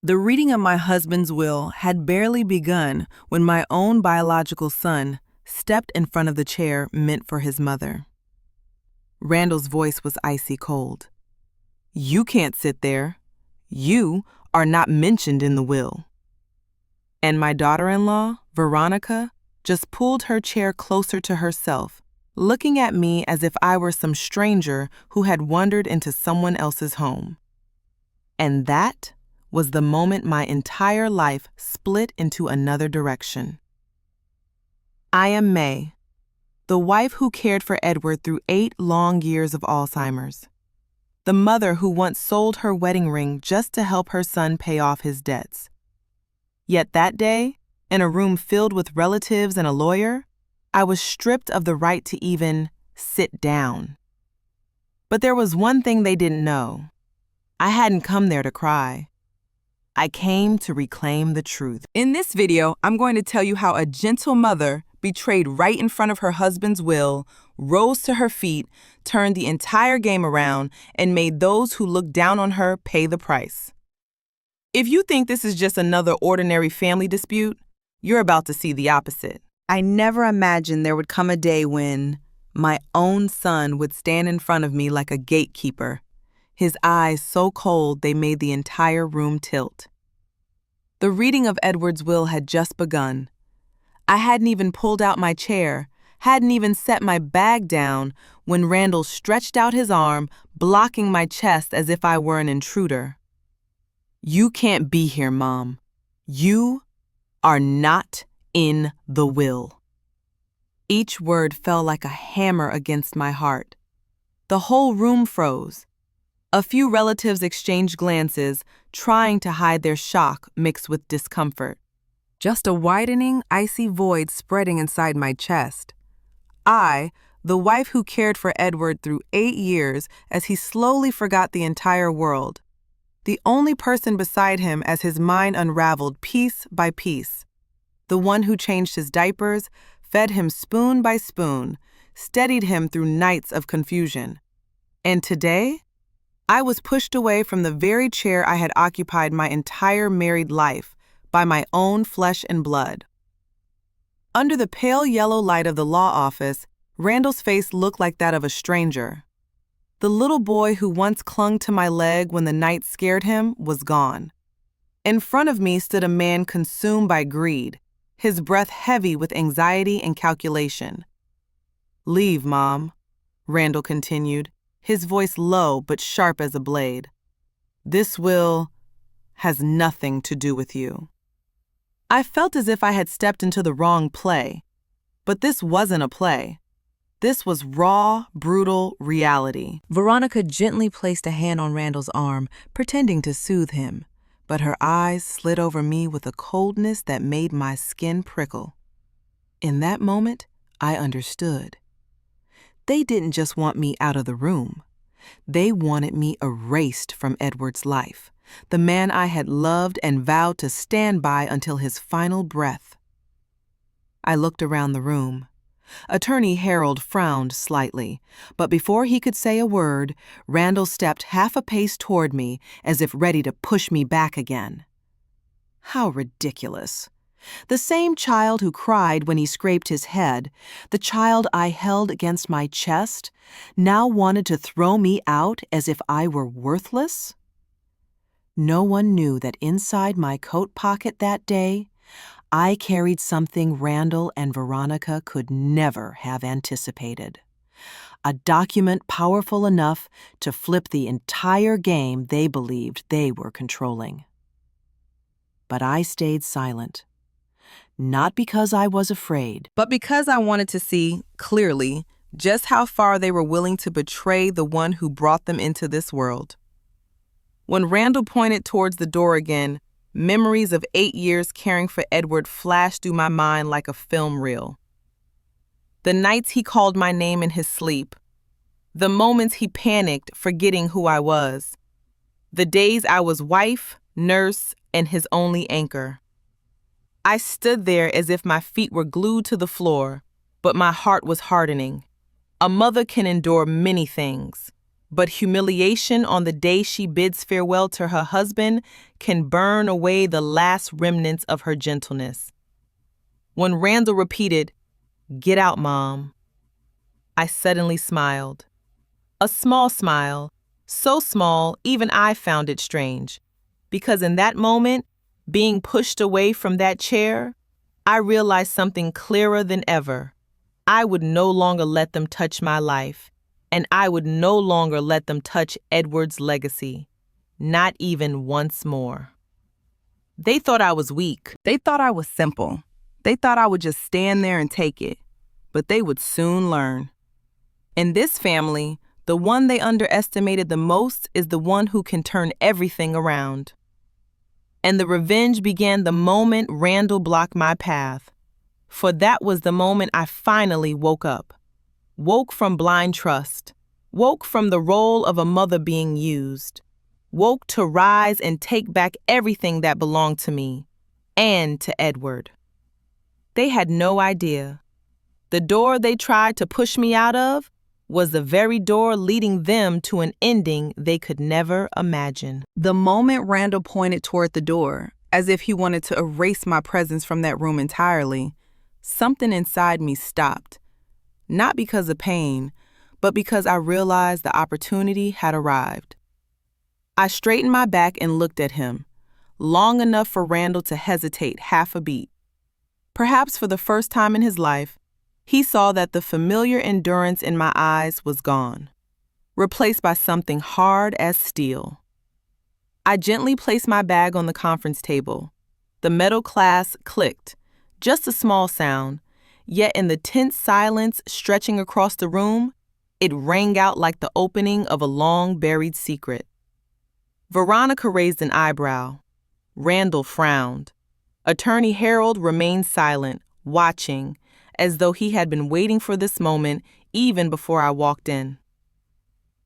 The reading of my husband's will had barely begun when my own biological son stepped in front of the chair meant for his mother. Randall's voice was icy cold. "You can't sit there. You are not mentioned in the will." And my daughter-in-law, Veronica, just pulled her chair closer to herself, looking at me as if I were some stranger who had wandered into someone else's home. And that was the moment my entire life split into another direction. I am May, the wife who cared for Edward through 8 long years of Alzheimer's. The mother who once sold her wedding ring just to help her son pay off his debts. Yet that day, in a room filled with relatives and a lawyer, I was stripped of the right to even sit down. But there was one thing they didn't know. I hadn't come there to cry. I came to reclaim the truth. In this video, I'm going to tell you how a gentle mother, betrayed right in front of her husband's will, rose to her feet, turned the entire game around, and made those who looked down on her pay the price. If you think this is just another ordinary family dispute, you're about to see the opposite. I never imagined there would come a day when my own son would stand in front of me like a gatekeeper, his eyes so cold they made the entire room tilt. The reading of Edward's will had just begun. I hadn't even pulled out my chair, hadn't even set my bag down, when Randall stretched out his arm, blocking my chest as if I were an intruder. "You can't be here, Mom. You are not in the will." Each word fell like a hammer against my heart. The whole room froze. A few relatives exchanged glances, trying to hide their shock mixed with discomfort. Just a widening, icy void spreading inside my chest. I, the wife who cared for Edward through 8 years as he slowly forgot the entire world. The only person beside him as his mind unraveled piece by piece. The one who changed his diapers, fed him spoon by spoon, steadied him through nights of confusion. And today, I was pushed away from the very chair I had occupied my entire married life by my own flesh and blood. Under the pale yellow light of the law office, Randall's face looked like that of a stranger. The little boy who once clung to my leg when the night scared him was gone. In front of me stood a man consumed by greed, his breath heavy with anxiety and calculation. "Leave, Mom," Randall continued, his voice low but sharp as a blade. "This will has nothing to do with you." I felt as if I had stepped into the wrong play. But this wasn't a play. This was raw, brutal reality. Veronica gently placed a hand on Randall's arm, pretending to soothe him, but her eyes slid over me with a coldness that made my skin prickle. In that moment, I understood. They didn't just want me out of the room. They wanted me erased from Edward's life, the man I had loved and vowed to stand by until his final breath. I looked around the room. Attorney Harold frowned slightly, but before he could say a word, Randall stepped half a pace toward me as if ready to push me back again. How ridiculous. The same child who cried when he scraped his head, the child I held against my chest, now wanted to throw me out as if I were worthless? No one knew that inside my coat pocket that day, I carried something Randall and Veronica could never have anticipated. A document powerful enough to flip the entire game they believed they were controlling. But I stayed silent. Not because I was afraid, but because I wanted to see, clearly, just how far they were willing to betray the one who brought them into this world. When Randall pointed towards the door again, memories of 8 years caring for Edward flashed through my mind like a film reel. The nights he called my name in his sleep. The moments he panicked, forgetting who I was. The days I was wife, nurse, and his only anchor. I stood there as if my feet were glued to the floor, but my heart was hardening. A mother can endure many things, but humiliation on the day she bids farewell to her husband can burn away the last remnants of her gentleness. When Randall repeated, "Get out, Mom," I suddenly smiled. A small smile, so small even I found it strange, because in that moment, being pushed away from that chair, I realized something clearer than ever. I would no longer let them touch my life, and I would no longer let them touch Edward's legacy, not even once more. They thought I was weak. They thought I was simple. They thought I would just stand there and take it, but they would soon learn. In this family, the one they underestimated the most is the one who can turn everything around. And the revenge began the moment Randall blocked my path. For that was the moment I finally woke up. Woke from blind trust. Woke from the role of a mother being used. Woke to rise and take back everything that belonged to me and to Edward. They had no idea. The door they tried to push me out of was the very door leading them to an ending they could never imagine. The moment Randall pointed toward the door, as if he wanted to erase my presence from that room entirely, something inside me stopped. Not because of pain, but because I realized the opportunity had arrived. I straightened my back and looked at him, long enough for Randall to hesitate half a beat. Perhaps for the first time in his life, he saw that the familiar endurance in my eyes was gone, replaced by something hard as steel. I gently placed my bag on the conference table. The metal clasp clicked, just a small sound, yet in the tense silence stretching across the room, it rang out like the opening of a long-buried secret. Veronica raised an eyebrow. Randall frowned. Attorney Harold remained silent, watching, as though he had been waiting for this moment even before I walked in.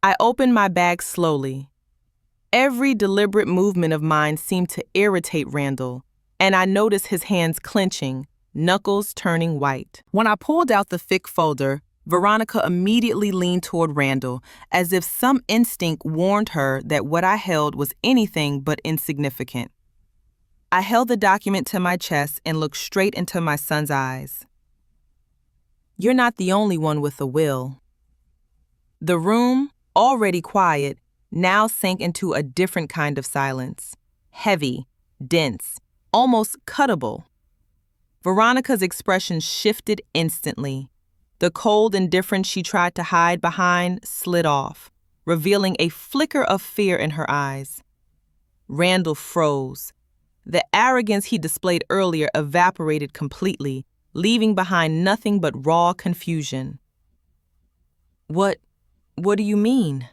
I opened my bag slowly. Every deliberate movement of mine seemed to irritate Randall, and I noticed his hands clenching, knuckles turning white. When I pulled out the thick folder, Veronica immediately leaned toward Randall, as if some instinct warned her that what I held was anything but insignificant. I held the document to my chest and looked straight into my son's eyes. "You're not the only one with a will." The room, already quiet, now sank into a different kind of silence. Heavy, dense, almost cuttable. Veronica's expression shifted instantly. The cold indifference she tried to hide behind slid off, revealing a flicker of fear in her eyes. Randall froze. The arrogance he displayed earlier evaporated completely, leaving behind nothing but raw confusion. What do you mean?"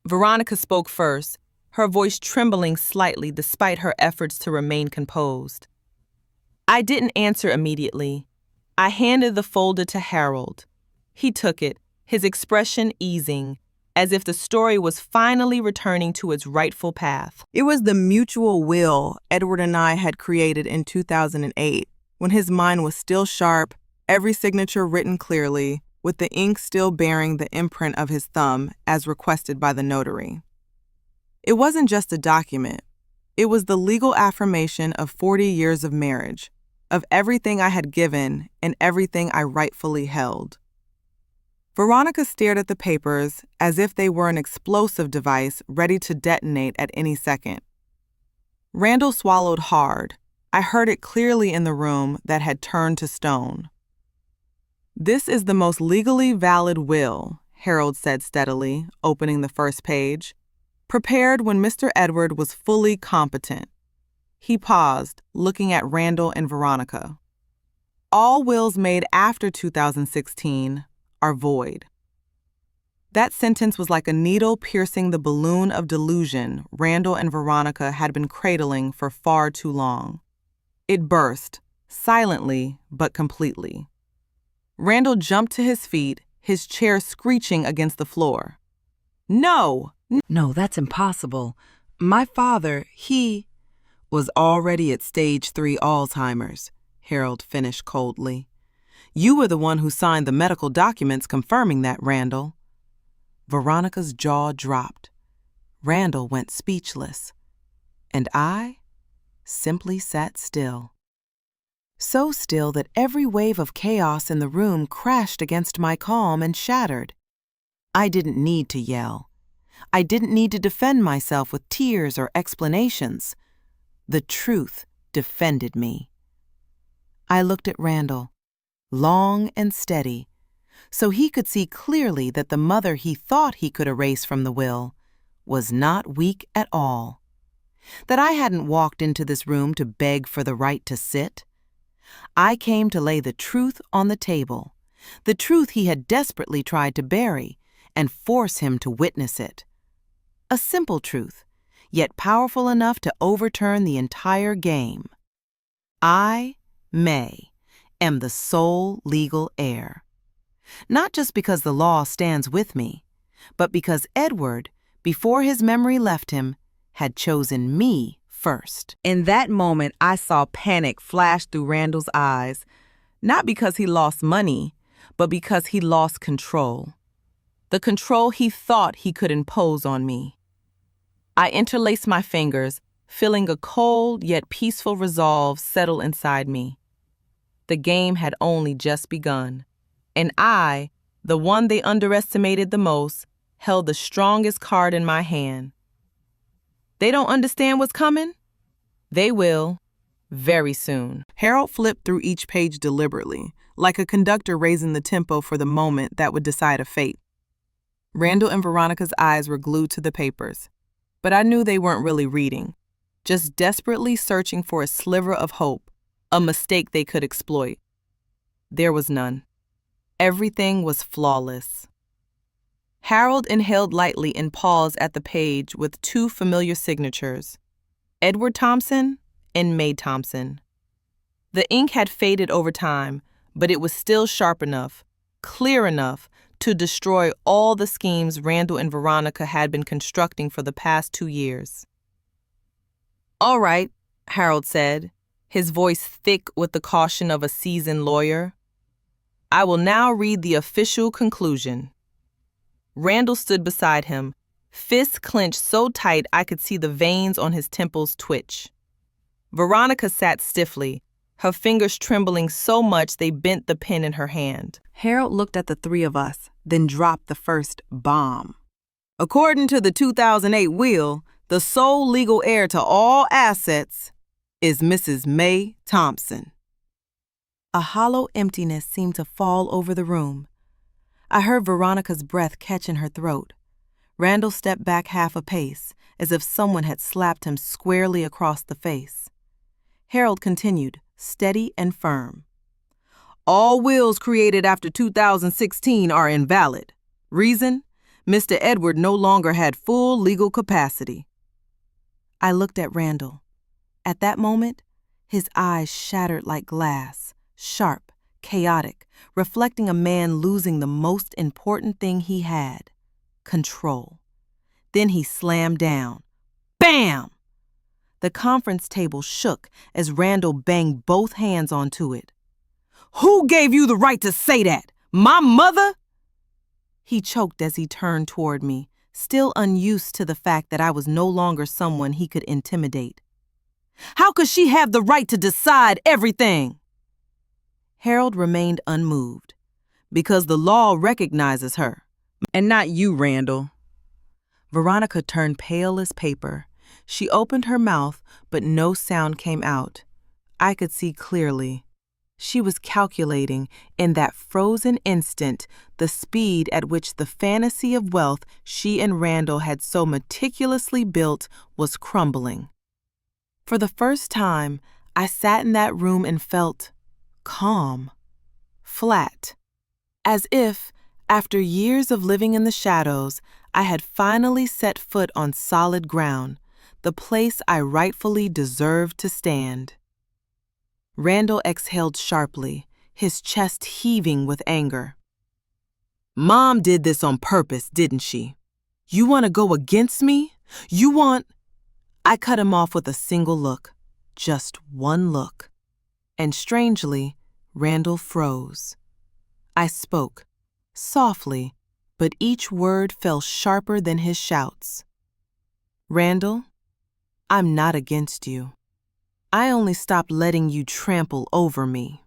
Veronica spoke first, her voice trembling slightly despite her efforts to remain composed. I didn't answer immediately. I handed the folder to Harold. He took it, his expression easing, as if the story was finally returning to its rightful path. It was the mutual will Edward and I had created in 2008, when his mind was still sharp, every signature written clearly, with the ink still bearing the imprint of his thumb as requested by the notary. It wasn't just a document. It was the legal affirmation of 40 years of marriage, of everything I had given and everything I rightfully held. Veronica stared at the papers as if they were an explosive device ready to detonate at any second. Randall swallowed hard. I heard it clearly in the room that had turned to stone. "This is the most legally valid will," Harold said steadily, opening the first page, "prepared when Mr. Edward was fully competent." He paused, looking at Randall and Veronica. "All wills made after 2016 are void." That sentence was like a needle piercing the balloon of delusion Randall and Veronica had been cradling for far too long. It burst, silently but completely. Randall jumped to his feet, his chair screeching against the floor. "No! No, that's impossible. My father, he was already at stage 3 Alzheimer's," Harold finished coldly. "You were the one who signed the medical documents confirming that, Randall." Veronica's jaw dropped. Randall went speechless. And I simply sat still. So still that every wave of chaos in the room crashed against my calm and shattered. I didn't need to yell. I didn't need to defend myself with tears or explanations. The truth defended me. I looked at Randall, long and steady, so he could see clearly that the mother he thought he could erase from the will was not weak at all. That I hadn't walked into this room to beg for the right to sit. I came to lay the truth on the table, the truth he had desperately tried to bury, and force him to witness it. A simple truth, yet powerful enough to overturn the entire game. I, May, am the sole legal heir. Not just because the law stands with me, but because Edward, before his memory left him, had chosen me first. In that moment, I saw panic flash through Randall's eyes, not because he lost money, but because he lost control. The control he thought he could impose on me. I interlaced my fingers, feeling a cold yet peaceful resolve settle inside me. The game had only just begun, and I, the one they underestimated the most, held the strongest card in my hand. They don't understand what's coming? They will, very soon. Harold flipped through each page deliberately, like a conductor raising the tempo for the moment that would decide a fate. Randall and Veronica's eyes were glued to the papers, but I knew they weren't really reading, just desperately searching for a sliver of hope, a mistake they could exploit. There was none. Everything was flawless. Harold inhaled lightly and paused at the page with two familiar signatures, Edward Thompson and May Thompson. The ink had faded over time, but it was still sharp enough, clear enough, to destroy all the schemes Randall and Veronica had been constructing for the past 2 years. "All right," Harold said, his voice thick with the caution of a seasoned lawyer. "I will now read the official conclusion." Randall stood beside him, fists clenched so tight I could see the veins on his temples twitch. Veronica sat stiffly, her fingers trembling so much they bent the pen in her hand. Harold looked at the three of us, then dropped the first bomb. "According to the 2008 will, the sole legal heir to all assets is Mrs. May Thompson." A hollow emptiness seemed to fall over the room. I heard Veronica's breath catch in her throat. Randall stepped back half a pace, as if someone had slapped him squarely across the face. Harold continued, steady and firm. "All wills created after 2016 are invalid. Reason? Mr. Edward no longer had full legal capacity." I looked at Randall. At that moment, his eyes shattered like glass, sharp, chaotic, reflecting a man losing the most important thing he had, control. Then he slammed down. Bam! The conference table shook as Randall banged both hands onto it. "Who gave you the right to say that? My mother?" He choked as he turned toward me, still unused to the fact that I was no longer someone he could intimidate. "How could she have the right to decide everything?" Harold remained unmoved. "Because the law recognizes her. And not you, Randall." Veronica turned pale as paper. She opened her mouth, but no sound came out. I could see clearly. She was calculating, in that frozen instant, the speed at which the fantasy of wealth she and Randall had so meticulously built was crumbling. For the first time, I sat in that room and felt calm, flat, as if, after years of living in the shadows, I had finally set foot on solid ground, the place I rightfully deserved to stand. Randall exhaled sharply, his chest heaving with anger. "Mom did this on purpose, didn't she? You want to go against me? You want—" I cut him off with a single look, just one look. And strangely, Randall froze. I spoke, softly, but each word fell sharper than his shouts. Randall, I'm not against you. I only stopped letting you trample over me.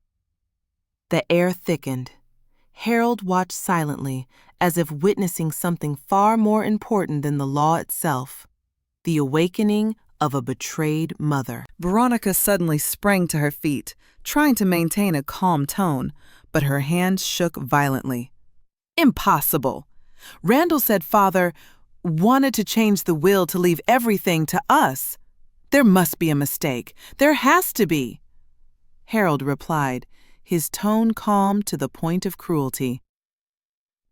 The air thickened. Harold watched silently, as if witnessing something far more important than the law itself, the awakening of a betrayed mother. Veronica suddenly sprang to her feet, trying to maintain a calm tone, but her hands shook violently. Impossible. Randall said father wanted to change the will to leave everything to us. There must be a mistake. There has to be. Harold replied, his tone calm to the point of cruelty.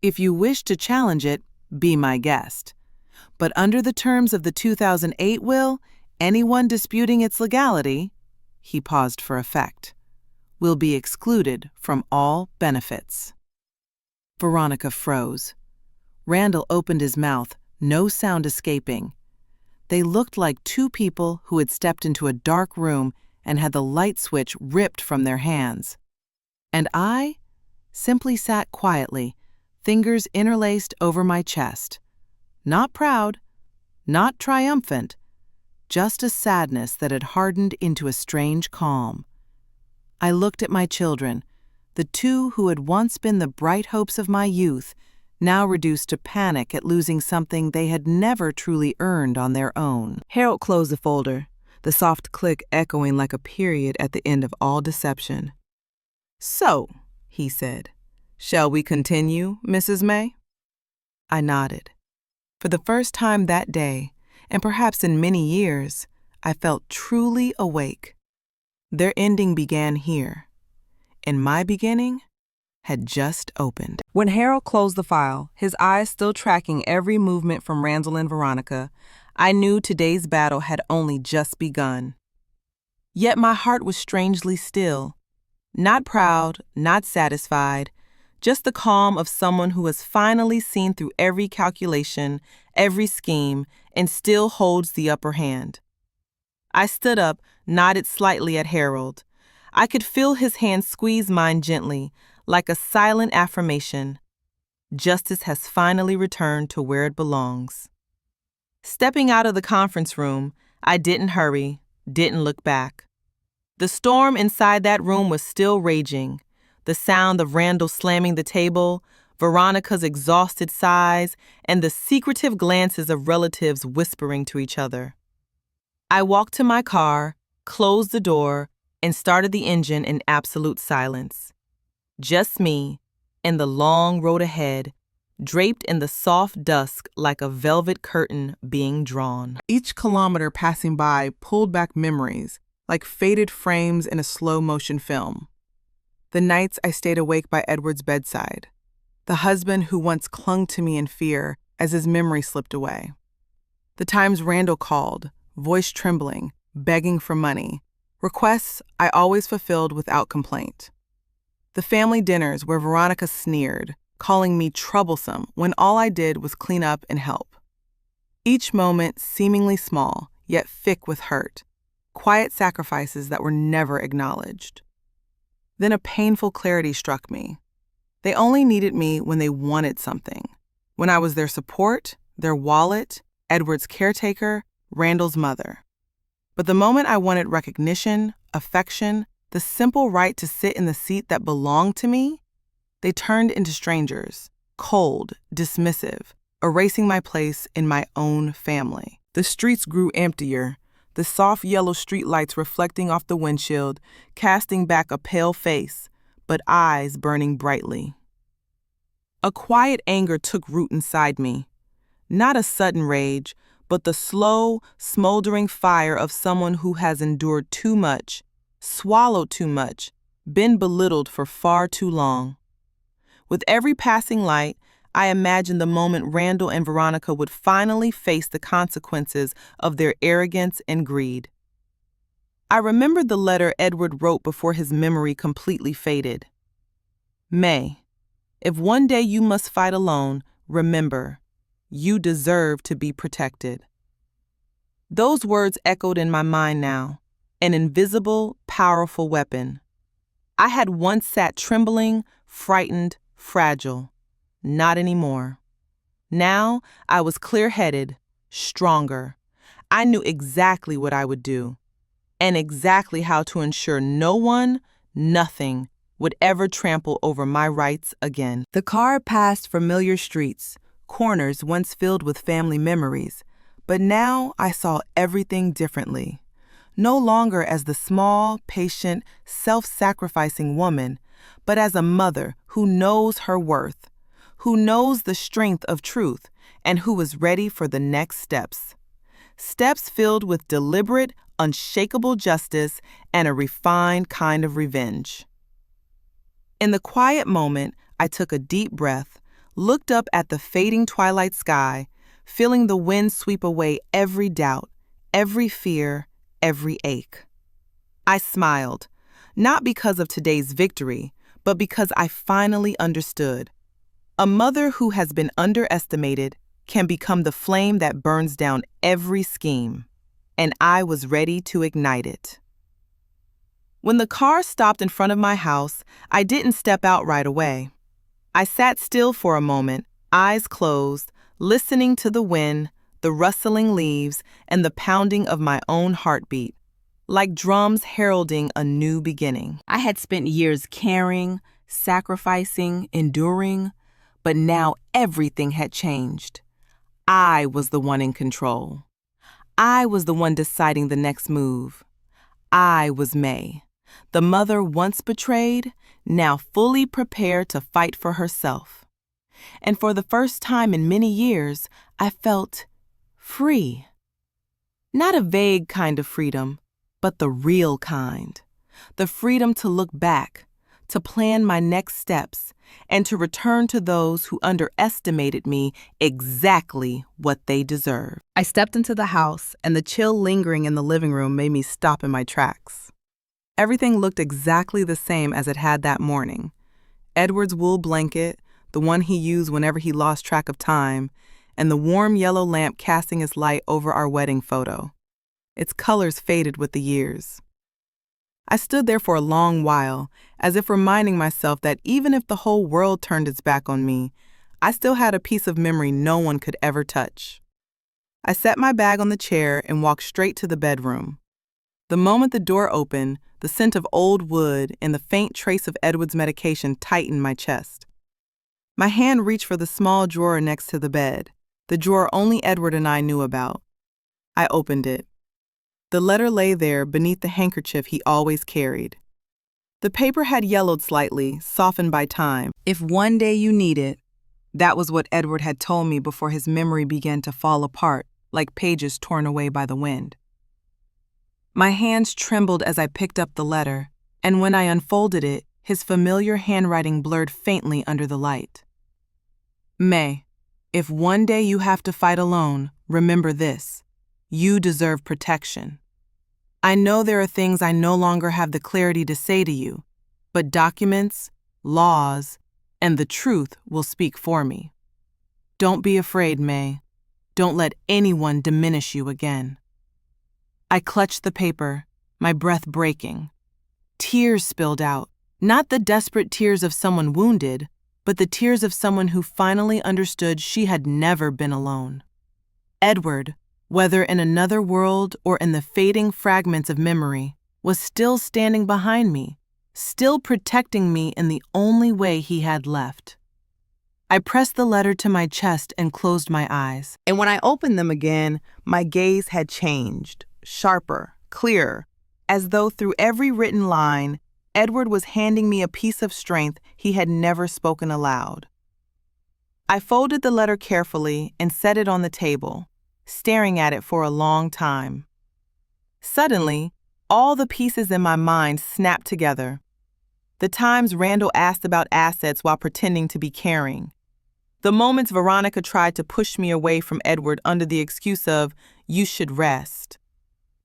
If you wish to challenge it, be my guest. But under the terms of the 2008 will, anyone disputing its legality, he paused for effect, will be excluded from all benefits. Veronica froze. Randall opened his mouth, no sound escaping. They looked like two people who had stepped into a dark room and had the light switch ripped from their hands. And I simply sat quietly, fingers interlaced over my chest. Not proud, not triumphant, just a sadness that had hardened into a strange calm. I looked at my children, the two who had once been the bright hopes of my youth, now reduced to panic at losing something they had never truly earned on their own. Harold closed the folder, the soft click echoing like a period at the end of all deception. So, he said, shall we continue, Mrs. May? I nodded. For the first time that day, and perhaps in many years, I felt truly awake. Their ending began here, and my beginning had just opened. When Harold closed the file, his eyes still tracking every movement from Randall and Veronica, I knew today's battle had only just begun. Yet my heart was strangely still, not proud, not satisfied, just the calm of someone who has finally seen through every calculation, every scheme, and still holds the upper hand. I stood up, nodded slightly at Harold. I could feel his hand squeeze mine gently, like a silent affirmation. Justice has finally returned to where it belongs. Stepping out of the conference room, I didn't hurry, didn't look back. The storm inside that room was still raging. The sound of Randall slamming the table, Veronica's exhausted sighs, and the secretive glances of relatives whispering to each other. I walked to my car, closed the door, and started the engine in absolute silence. Just me, and the long road ahead, draped in the soft dusk like a velvet curtain being drawn. Each kilometer passing by pulled back memories, like faded frames in a slow-motion film. The nights I stayed awake by Edward's bedside. The husband who once clung to me in fear as his memory slipped away. The times Randall called, voice trembling, begging for money. Requests I always fulfilled without complaint. The family dinners where Veronica sneered, calling me troublesome when all I did was clean up and help. Each moment seemingly small, yet thick with hurt. Quiet sacrifices that were never acknowledged. Then a painful clarity struck me. They only needed me when they wanted something. When I was their support, their wallet, Edward's caretaker, Randall's mother. But the moment I wanted recognition, affection, the simple right to sit in the seat that belonged to me, they turned into strangers, cold, dismissive, erasing my place in my own family. The streets grew emptier, the soft yellow streetlights reflecting off the windshield, casting back a pale face, but eyes burning brightly. A quiet anger took root inside me. Not a sudden rage, but the slow, smoldering fire of someone who has endured too much, swallowed too much, been belittled for far too long. With every passing light, I imagined the moment Randall and Veronica would finally face the consequences of their arrogance and greed. I remembered the letter Edward wrote before his memory completely faded. May, if one day you must fight alone, remember, you deserve to be protected. Those words echoed in my mind now, an invisible, powerful weapon. I had once sat trembling, frightened, fragile. Not anymore. Now I was clear-headed, stronger. I knew exactly what I would do, and exactly how to ensure no one, nothing, would ever trample over my rights again. The car passed familiar streets, corners once filled with family memories, but now I saw everything differently. No longer as the small, patient, self-sacrificing woman, but as a mother who knows her worth, who knows the strength of truth, and who is ready for the next steps. Steps filled with deliberate, unshakable justice and a refined kind of revenge. In the quiet moment, I took a deep breath, looked up at the fading twilight sky, feeling the wind sweep away every doubt, every fear, every ache. I smiled, not because of today's victory, but because I finally understood. A mother who has been underestimated can become the flame that burns down every scheme, and I was ready to ignite it. When the car stopped in front of my house, I didn't step out right away. I sat still for a moment, eyes closed, listening to the wind, the rustling leaves, and the pounding of my own heartbeat, like drums heralding a new beginning. I had spent years caring, sacrificing, enduring, but now everything had changed. I was the one in control. I was the one deciding the next move. I was May, the mother once betrayed, now fully prepared to fight for herself. And for the first time in many years, I felt free. Not a vague kind of freedom, but the real kind. The freedom to look back, to plan my next steps, and to return to those who underestimated me exactly what they deserve. I stepped into the house, and the chill lingering in the living room made me stop in my tracks. Everything looked exactly the same as it had that morning. Edward's wool blanket, the one he used whenever he lost track of time, and the warm yellow lamp casting its light over our wedding photo. Its colors faded with the years. I stood there for a long while, as if reminding myself that even if the whole world turned its back on me, I still had a piece of memory no one could ever touch. I set my bag on the chair and walked straight to the bedroom. The moment the door opened, the scent of old wood and the faint trace of Edward's medication tightened my chest. My hand reached for the small drawer next to the bed, the drawer only Edward and I knew about. I opened it. The letter lay there beneath the handkerchief he always carried. The paper had yellowed slightly, softened by time. If one day you need it, that was what Edward had told me before his memory began to fall apart, like pages torn away by the wind. My hands trembled as I picked up the letter, and when I unfolded it, his familiar handwriting blurred faintly under the light. May, if one day you have to fight alone, remember this. You deserve protection. I know there are things I no longer have the clarity to say to you, but documents, laws, and the truth will speak for me. Don't be afraid, May. Don't let anyone diminish you again. I clutched the paper, my breath breaking. Tears spilled out, not the desperate tears of someone wounded, but the tears of someone who finally understood she had never been alone. Edward, whether in another world or in the fading fragments of memory, was still standing behind me, still protecting me in the only way he had left. I pressed the letter to my chest and closed my eyes. And when I opened them again, my gaze had changed, sharper, clearer, as though through every written line, Edward was handing me a piece of strength he had never spoken aloud. I folded the letter carefully and set it on the table, staring at it for a long time. Suddenly, all the pieces in my mind snapped together. The times Randall asked about assets while pretending to be caring. The moments Veronica tried to push me away from Edward under the excuse of, "You should rest."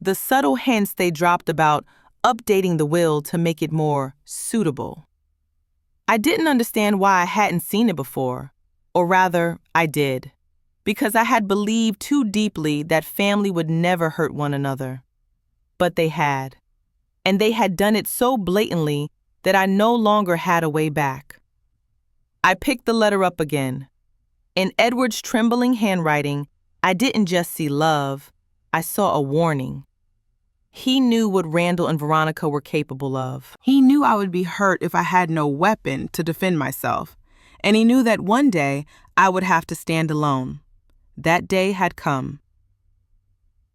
The subtle hints they dropped about updating the will to make it more suitable. I didn't understand why I hadn't seen it before, or rather, I did, because I had believed too deeply that family would never hurt one another. But they had, and they had done it so blatantly that I no longer had a way back. I picked the letter up again. In Edward's trembling handwriting, I didn't just see love, I saw a warning. He knew what Randall and Veronica were capable of. He knew I would be hurt if I had no weapon to defend myself, and he knew that one day I would have to stand alone. That day had come.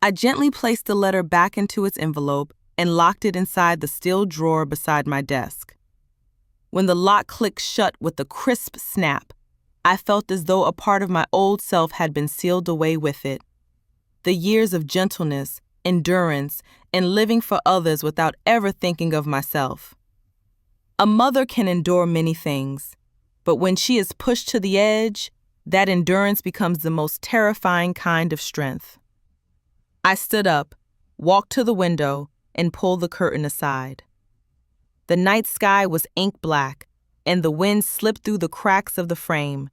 I gently placed the letter back into its envelope and locked it inside the steel drawer beside my desk. When the lock clicked shut with a crisp snap, I felt as though a part of my old self had been sealed away with it. The years of gentleness, endurance, and living for others without ever thinking of myself. A mother can endure many things, but when she is pushed to the edge, that endurance becomes the most terrifying kind of strength. I stood up, walked to the window, and pulled the curtain aside. The night sky was ink black, and the wind slipped through the cracks of the frame,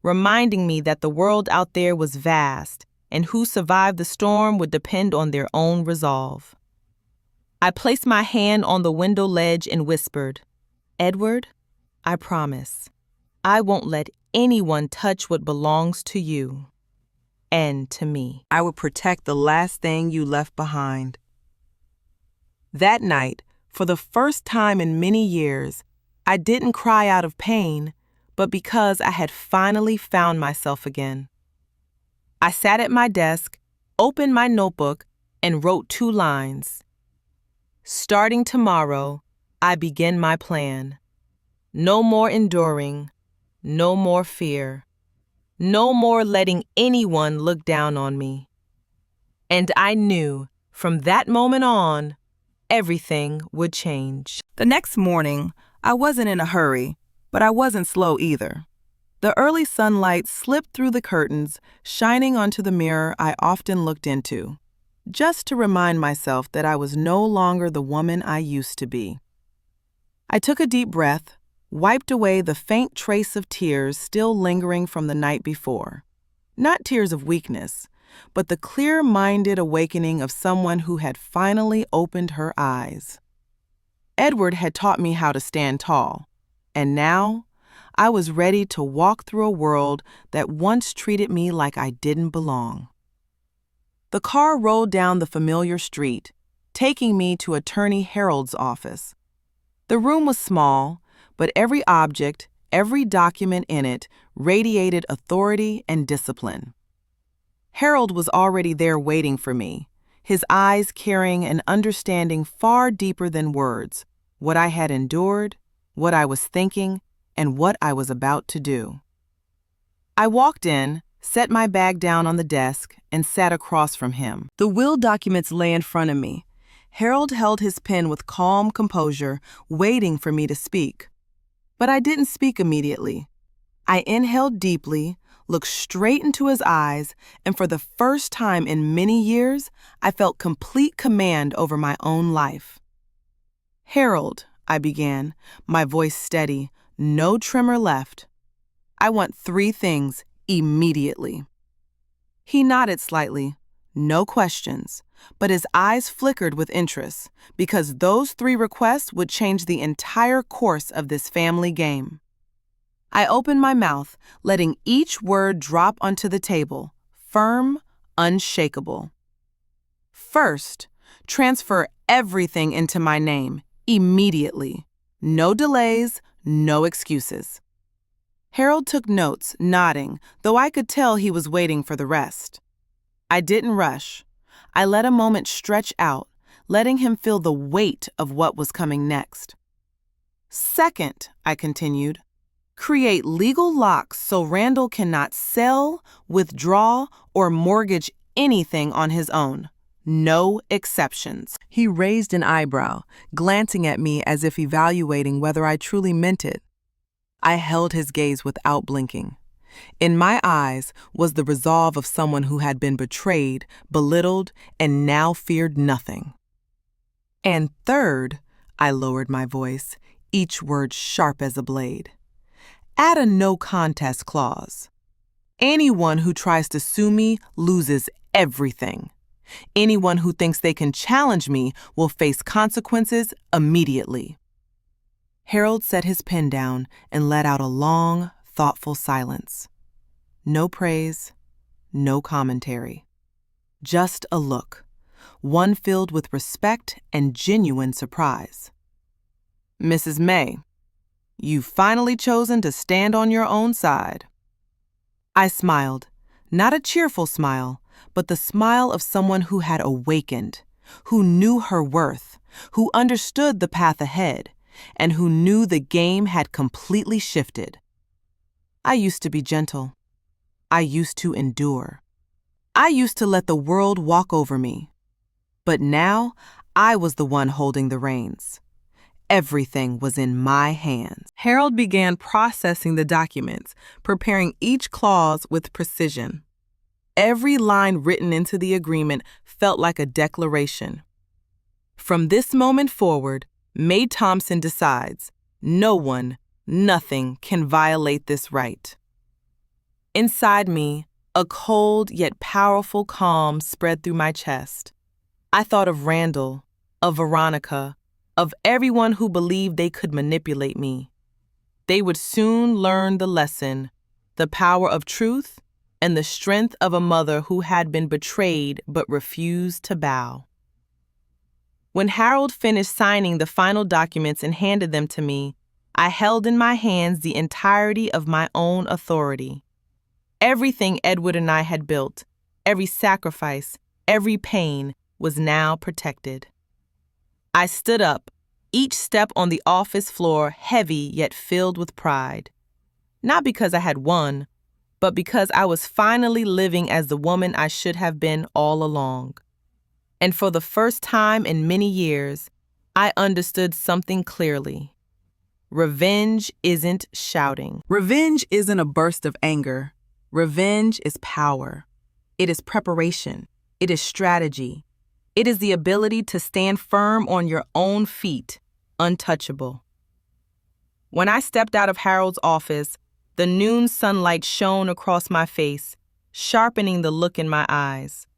reminding me that the world out there was vast, and who survived the storm would depend on their own resolve. I placed my hand on the window ledge and whispered, "Edward, I promise, I won't let anyone touch what belongs to you and to me. I will protect the last thing you left behind." That night, for the first time in many years, I didn't cry out of pain, but because I had finally found myself again. I sat at my desk, opened my notebook, and wrote 2 lines. Starting tomorrow, I begin my plan. No more enduring, no more fear, no more letting anyone look down on me. And I knew, from that moment on, everything would change. The next morning, I wasn't in a hurry, but I wasn't slow either. The early sunlight slipped through the curtains, shining onto the mirror I often looked into, just to remind myself that I was no longer the woman I used to be. I took a deep breath, wiped away the faint trace of tears still lingering from the night before. Not tears of weakness, but the clear-minded awakening of someone who had finally opened her eyes. Edward had taught me how to stand tall, and now I was ready to walk through a world that once treated me like I didn't belong. The car rolled down the familiar street, taking me to Attorney Harold's office. The room was small, but every object, every document in it radiated authority and discipline. Harold was already there waiting for me, his eyes carrying an understanding far deeper than words, what I had endured, what I was thinking, and what I was about to do. I walked in, set my bag down on the desk, and sat across from him. The will documents lay in front of me. Harold held his pen with calm composure, waiting for me to speak. But I didn't speak immediately. I inhaled deeply, looked straight into his eyes, and for the first time in many years, I felt complete command over my own life. "Harold," I began, my voice steady, no tremor left. "I want 3 things immediately." He nodded slightly, no questions, but his eyes flickered with interest, because those 3 requests would change the entire course of this family game. I opened my mouth, letting each word drop onto the table, firm, unshakable. First, transfer everything into my name, immediately. No delays, no excuses. Harold took notes, nodding, though I could tell he was waiting for the rest. I didn't rush. I let a moment stretch out, letting him feel the weight of what was coming next. Second, I continued, create legal locks so Randall cannot sell, withdraw, or mortgage anything on his own. No exceptions. He raised an eyebrow, glancing at me as if evaluating whether I truly meant it. I held his gaze without blinking. In my eyes was the resolve of someone who had been betrayed, belittled, and now feared nothing. And third, I lowered my voice, each word sharp as a blade. Add a no contest clause. Anyone who tries to sue me loses everything. Anyone who thinks they can challenge me will face consequences immediately. Harold set his pen down and let out a long, thoughtful silence. No praise, no commentary. Just a look, one filled with respect and genuine surprise. Mrs. May, you've finally chosen to stand on your own side. I smiled, not a cheerful smile, but the smile of someone who had awakened, who knew her worth, who understood the path ahead, and who knew the game had completely shifted. I used to be gentle. I used to endure. I used to let the world walk over me. But now, I was the one holding the reins. Everything was in my hands. Harold began processing the documents, preparing each clause with precision. Every line written into the agreement felt like a declaration. From this moment forward, May Thompson decides, no one, nothing can violate this right. Inside me, a cold yet powerful calm spread through my chest. I thought of Randall, of Veronica, of everyone who believed they could manipulate me. They would soon learn the lesson, the power of truth and the strength of a mother who had been betrayed but refused to bow. When Harold finished signing the final documents and handed them to me, I held in my hands the entirety of my own authority. Everything Edward and I had built, every sacrifice, every pain, was now protected. I stood up, each step on the office floor heavy yet filled with pride. Not because I had won, but because I was finally living as the woman I should have been all along. And for the first time in many years, I understood something clearly. Revenge isn't shouting. Revenge isn't a burst of anger. Revenge is power. It is preparation. It is strategy. It is the ability to stand firm on your own feet, untouchable. When I stepped out of Harold's office, the noon sunlight shone across my face, sharpening the look in my eyes.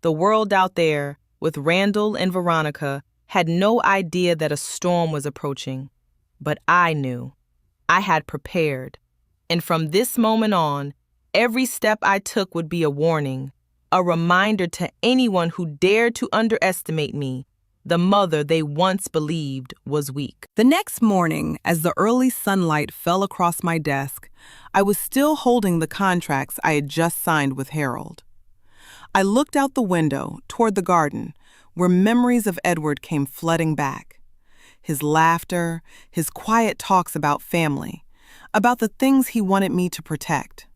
The world out there, with Randall and Veronica, had no idea that a storm was approaching. But I knew. I had prepared. And from this moment on, every step I took would be a warning, a reminder to anyone who dared to underestimate me, the mother they once believed was weak. The next morning, as the early sunlight fell across my desk, I was still holding the contracts I had just signed with Harold. I looked out the window toward the garden, where memories of Edward came flooding back. His laughter, his quiet talks about family, about the things he wanted me to protect.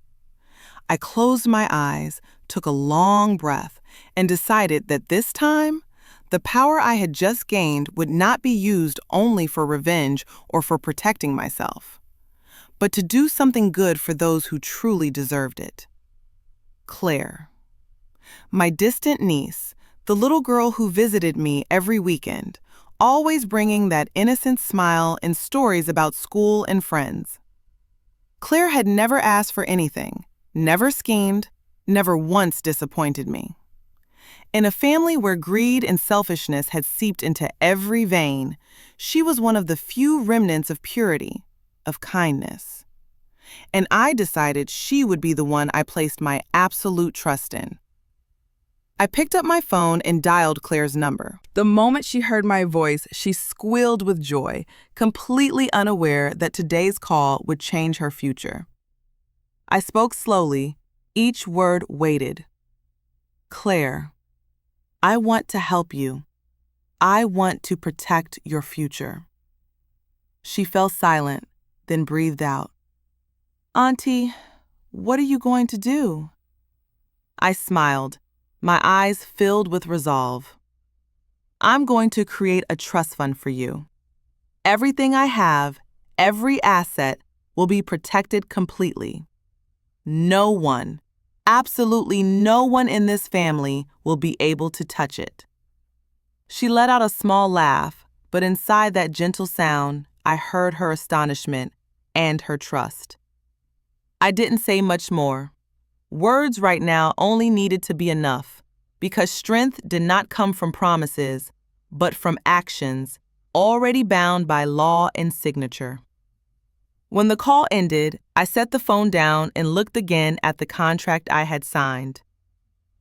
I closed my eyes, took a long breath, and decided that this time, the power I had just gained would not be used only for revenge or for protecting myself, but to do something good for those who truly deserved it. Claire. My distant niece, the little girl who visited me every weekend, always bringing that innocent smile and stories about school and friends. Claire had never asked for anything, never schemed, never once disappointed me. In a family where greed and selfishness had seeped into every vein, she was one of the few remnants of purity, of kindness. And I decided she would be the one I placed my absolute trust in. I picked up my phone and dialed Claire's number. The moment she heard my voice, she squealed with joy, completely unaware that today's call would change her future. I spoke slowly, each word weighted. Claire, I want to help you. I want to protect your future. She fell silent, then breathed out. Auntie, what are you going to do? I smiled, my eyes filled with resolve. I'm going to create a trust fund for you. Everything I have, every asset, will be protected completely. No one, absolutely no one in this family will be able to touch it. She let out a small laugh, but inside that gentle sound, I heard her astonishment and her trust. I didn't say much more. Words right now only needed to be enough, because strength did not come from promises, but from actions already bound by law and signature. When the call ended, I set the phone down and looked again at the contract I had signed.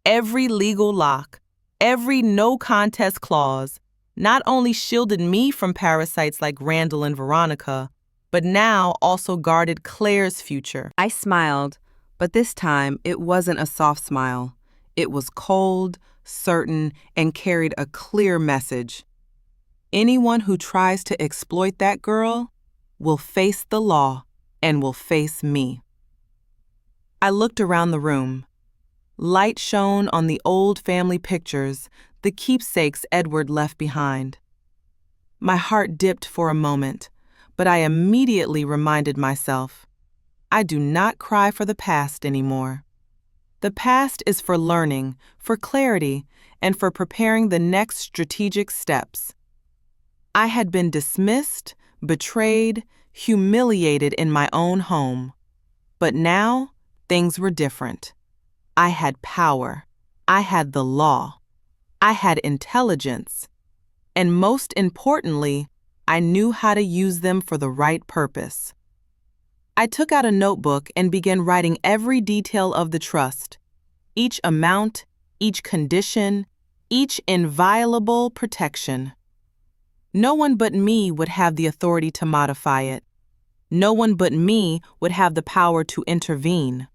Every legal lock, every no contest clause, not only shielded me from parasites like Randall and Veronica, but now also guarded Claire's future. I smiled, but this time it wasn't a soft smile. It was cold, certain, and carried a clear message. Anyone who tries to exploit that girl will face the law and will face me. I looked around the room. Light shone on the old family pictures, the keepsakes Edward left behind. My heart dipped for a moment, but I immediately reminded myself, I do not cry for the past anymore. The past is for learning, for clarity, and for preparing the next strategic steps. I had been dismissed, betrayed, humiliated in my own home. But now, things were different. I had power. I had the law. I had intelligence. And most importantly, I knew how to use them for the right purpose. I took out a notebook and began writing every detail of the trust, each amount, each condition, each inviolable protection. No one but me would have the authority to modify it. No one but me would have the power to intervene.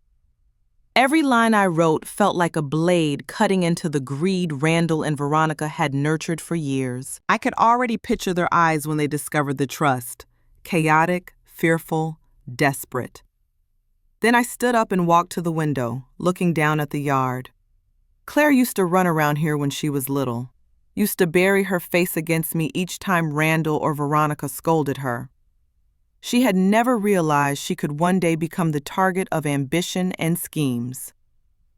Every line I wrote felt like a blade cutting into the greed Randall and Veronica had nurtured for years. I could already picture their eyes when they discovered the trust. Chaotic, fearful, desperate. Then I stood up and walked to the window, looking down at the yard. Claire used to run around here when she was little. Used to bury her face against me each time Randall or Veronica scolded her. She had never realized she could one day become the target of ambition and schemes.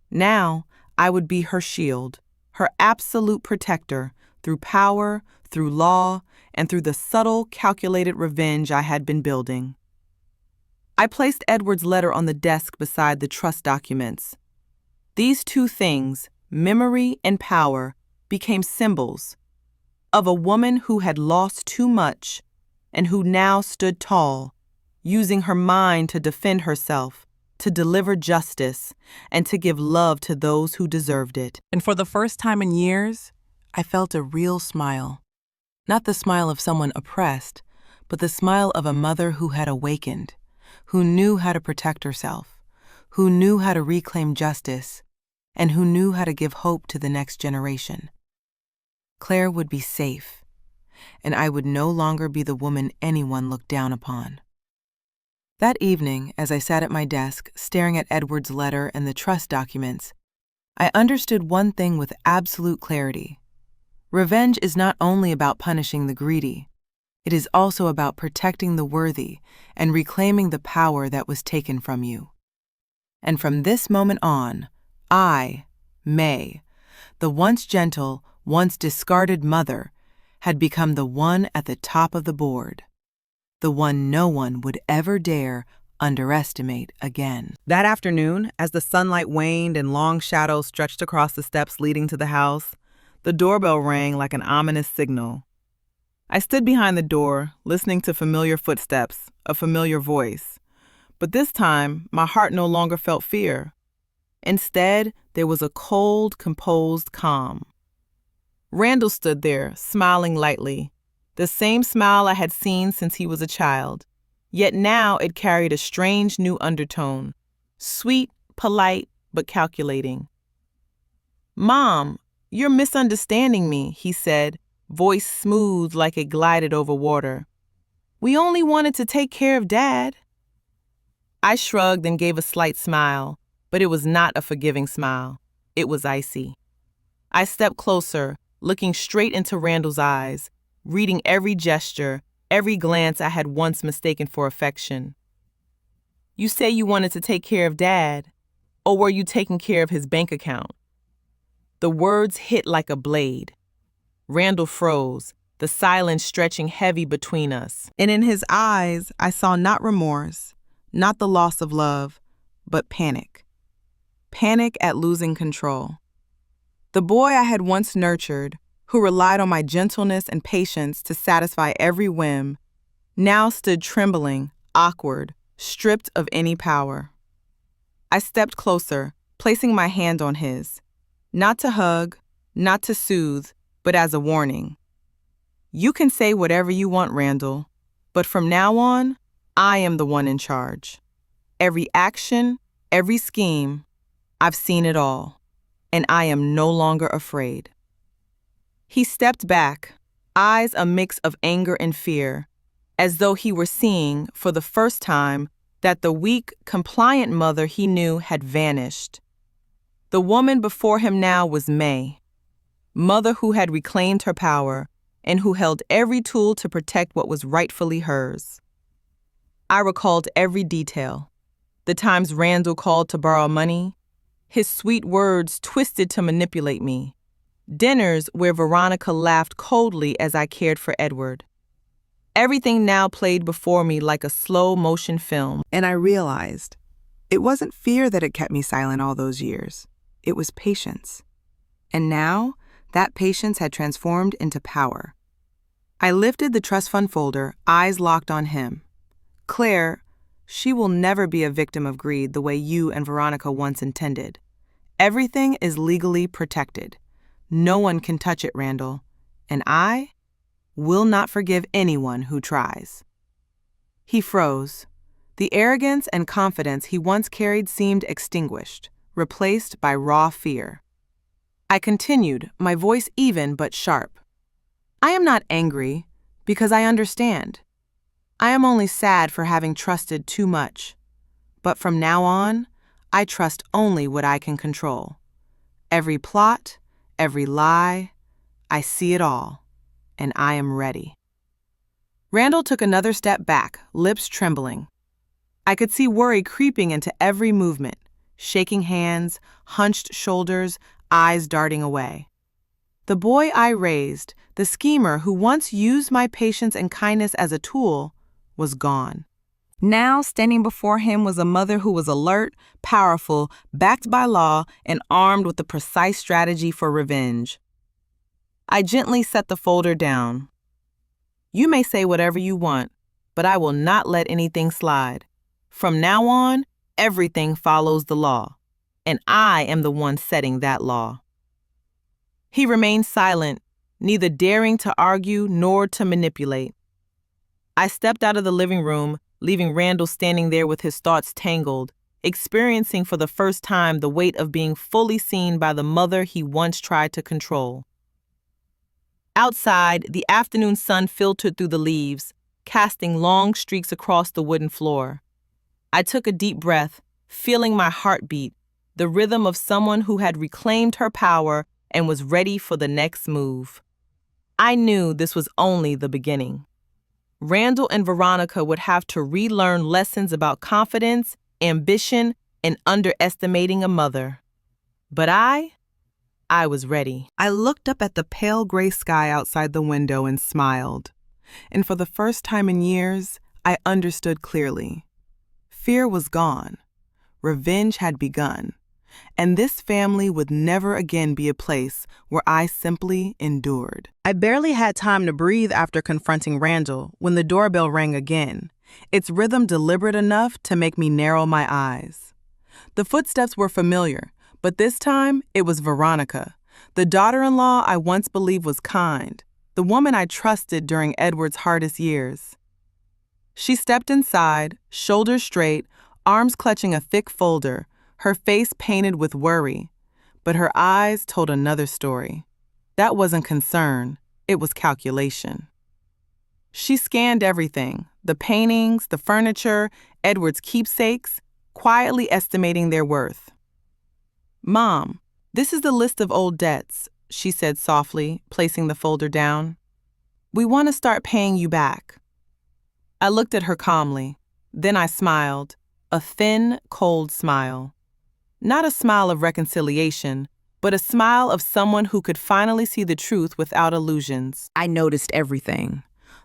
Now, I would be her shield, her absolute protector, through power, through law, and through the subtle, calculated revenge I had been building. I placed Edward's letter on the desk beside the trust documents. These two things, memory and power, became symbols of a woman who had lost too much and who now stood tall, using her mind to defend herself, to deliver justice, and to give love to those who deserved it. And for the first time in years, I felt a real smile. Not the smile of someone oppressed, but the smile of a mother who had awakened, who knew how to protect herself, who knew how to reclaim justice, and who knew how to give hope to the next generation. Claire would be safe, and I would no longer be the woman anyone looked down upon. That evening, as I sat at my desk, staring at Edward's letter and the trust documents, I understood one thing with absolute clarity. Revenge is not only about punishing the greedy. It is also about protecting the worthy and reclaiming the power that was taken from you. And from this moment on, I, May, the once gentle, once discarded mother, had become the one at the top of the board, the one no one would ever dare underestimate again. That afternoon, as the sunlight waned and long shadows stretched across the steps leading to the house, the doorbell rang like an ominous signal. I stood behind the door, listening to familiar footsteps, a familiar voice. But this time, my heart no longer felt fear. Instead, there was a cold, composed calm. Randall stood there, smiling lightly, the same smile I had seen since he was a child. Yet now it carried a strange new undertone, sweet, polite, but calculating. "Mom, you're misunderstanding me," he said, voice smooth like it glided over water. "We only wanted to take care of Dad." I shrugged and gave a slight smile, but it was not a forgiving smile. It was icy. I stepped closer, looking straight into Randall's eyes, reading every gesture, every glance I had once mistaken for affection. "You say you wanted to take care of Dad, or were you taking care of his bank account?" The words hit like a blade. Randall froze, the silence stretching heavy between us. And in his eyes, I saw not remorse, not the loss of love, but panic. Panic at losing control. The boy I had once nurtured, who relied on my gentleness and patience to satisfy every whim, now stood trembling, awkward, stripped of any power. I stepped closer, placing my hand on his, not to hug, not to soothe, but as a warning. You can say whatever you want, Randall, but from now on, I am the one in charge. Every action, every scheme, I've seen it all, and I am no longer afraid. He stepped back, eyes a mix of anger and fear, as though he were seeing, for the first time, that the weak, compliant mother he knew had vanished. The woman before him now was May, mother who had reclaimed her power and who held every tool to protect what was rightfully hers. I recalled every detail. The times Randall called to borrow money, his sweet words twisted to manipulate me, dinners where Veronica laughed coldly as I cared for Edward. Everything now played before me like a slow-motion film. And I realized it wasn't fear that had kept me silent all those years. It was patience. And now, that patience had transformed into power. I lifted the trust fund folder, eyes locked on him. Claire, she will never be a victim of greed the way you and Veronica once intended. Everything is legally protected. No one can touch it, Randall. And I will not forgive anyone who tries. He froze. The arrogance and confidence he once carried seemed extinguished, replaced by raw fear. I continued, my voice even but sharp. I am not angry, because I understand. I am only sad for having trusted too much. But from now on, I trust only what I can control. Every plot, every lie, I see it all, and I am ready. Randall took another step back, lips trembling. I could see worry creeping into every movement, shaking hands, hunched shoulders, eyes darting away. The boy I raised, the schemer who once used my patience and kindness as a tool, was gone. Now, standing before him was a mother who was alert, powerful, backed by law, and armed with the precise strategy for revenge. I gently set the folder down. You may say whatever you want, but I will not let anything slide. From now on, everything follows the law, and I am the one setting that law. He remained silent, neither daring to argue nor to manipulate. I stepped out of the living room, leaving Randall standing there with his thoughts tangled, experiencing for the first time the weight of being fully seen by the mother he once tried to control. Outside, the afternoon sun filtered through the leaves, casting long streaks across the wooden floor. I took a deep breath, feeling my heart beat, the rhythm of someone who had reclaimed her power and was ready for the next move. I knew this was only the beginning. Randall and Veronica would have to relearn lessons about confidence, ambition, and underestimating a mother. But I was ready. I looked up at the pale gray sky outside the window and smiled. And for the first time in years, I understood clearly. Fear was gone. Revenge had begun. And this family would never again be a place where I simply endured. I barely had time to breathe after confronting Randall when the doorbell rang again, its rhythm deliberate enough to make me narrow my eyes. The footsteps were familiar, but this time it was Veronica, the daughter-in-law I once believed was kind, the woman I trusted during Edward's hardest years. She stepped inside, shoulders straight, arms clutching a thick folder, her face painted with worry, but her eyes told another story. That wasn't concern, it was calculation. She scanned everything, the paintings, the furniture, Edward's keepsakes, quietly estimating their worth. Mom, this is the list of old debts, she said softly, placing the folder down. We want to start paying you back. I looked at her calmly. Then I smiled, a thin, cold smile. Not a smile of reconciliation, but a smile of someone who could finally see the truth without illusions. I noticed everything.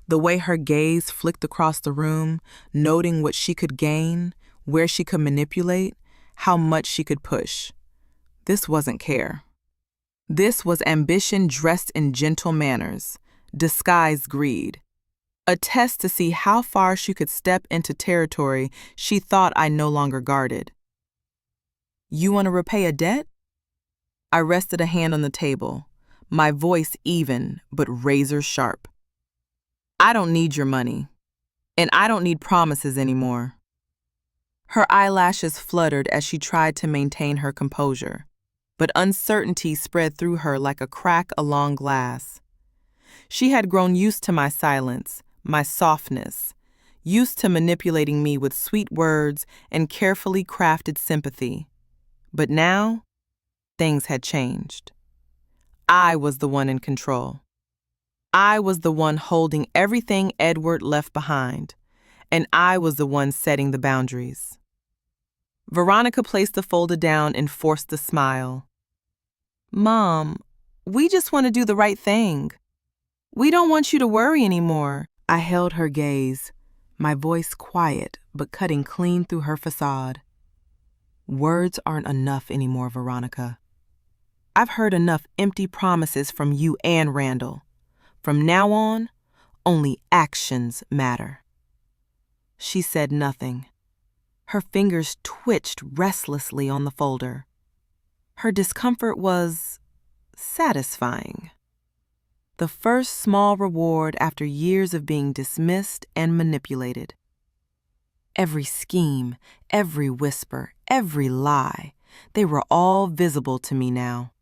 The way her gaze flicked across the room, noting what she could gain, where she could manipulate, how much she could push. This wasn't care. This was ambition dressed in gentle manners, disguised greed. a test to see how far she could step into territory she thought I no longer guarded. You want to repay a debt? I rested a hand on the table, my voice even but razor sharp. I don't need your money, and I don't need promises anymore. Her eyelashes fluttered as she tried to maintain her composure, but uncertainty spread through her like a crack along glass. She had grown used to my silence, my softness, used to manipulating me with sweet words and carefully crafted sympathy. But now, things had changed. I was the one in control. I was the one holding everything Edward left behind, and I was the one setting the boundaries. Veronica placed the folder down and forced a smile. Mom, we just want to do the right thing. We don't want you to worry anymore. I held her gaze, my voice quiet but cutting clean through her facade. Words aren't enough anymore, Veronica. I've heard enough empty promises from you and Randall. From now on, only actions matter. She said nothing. Her fingers twitched restlessly on the folder. Her discomfort was satisfying. The first small reward after years of being dismissed and manipulated. Every scheme, every whisper, every lie, they were all visible to me now.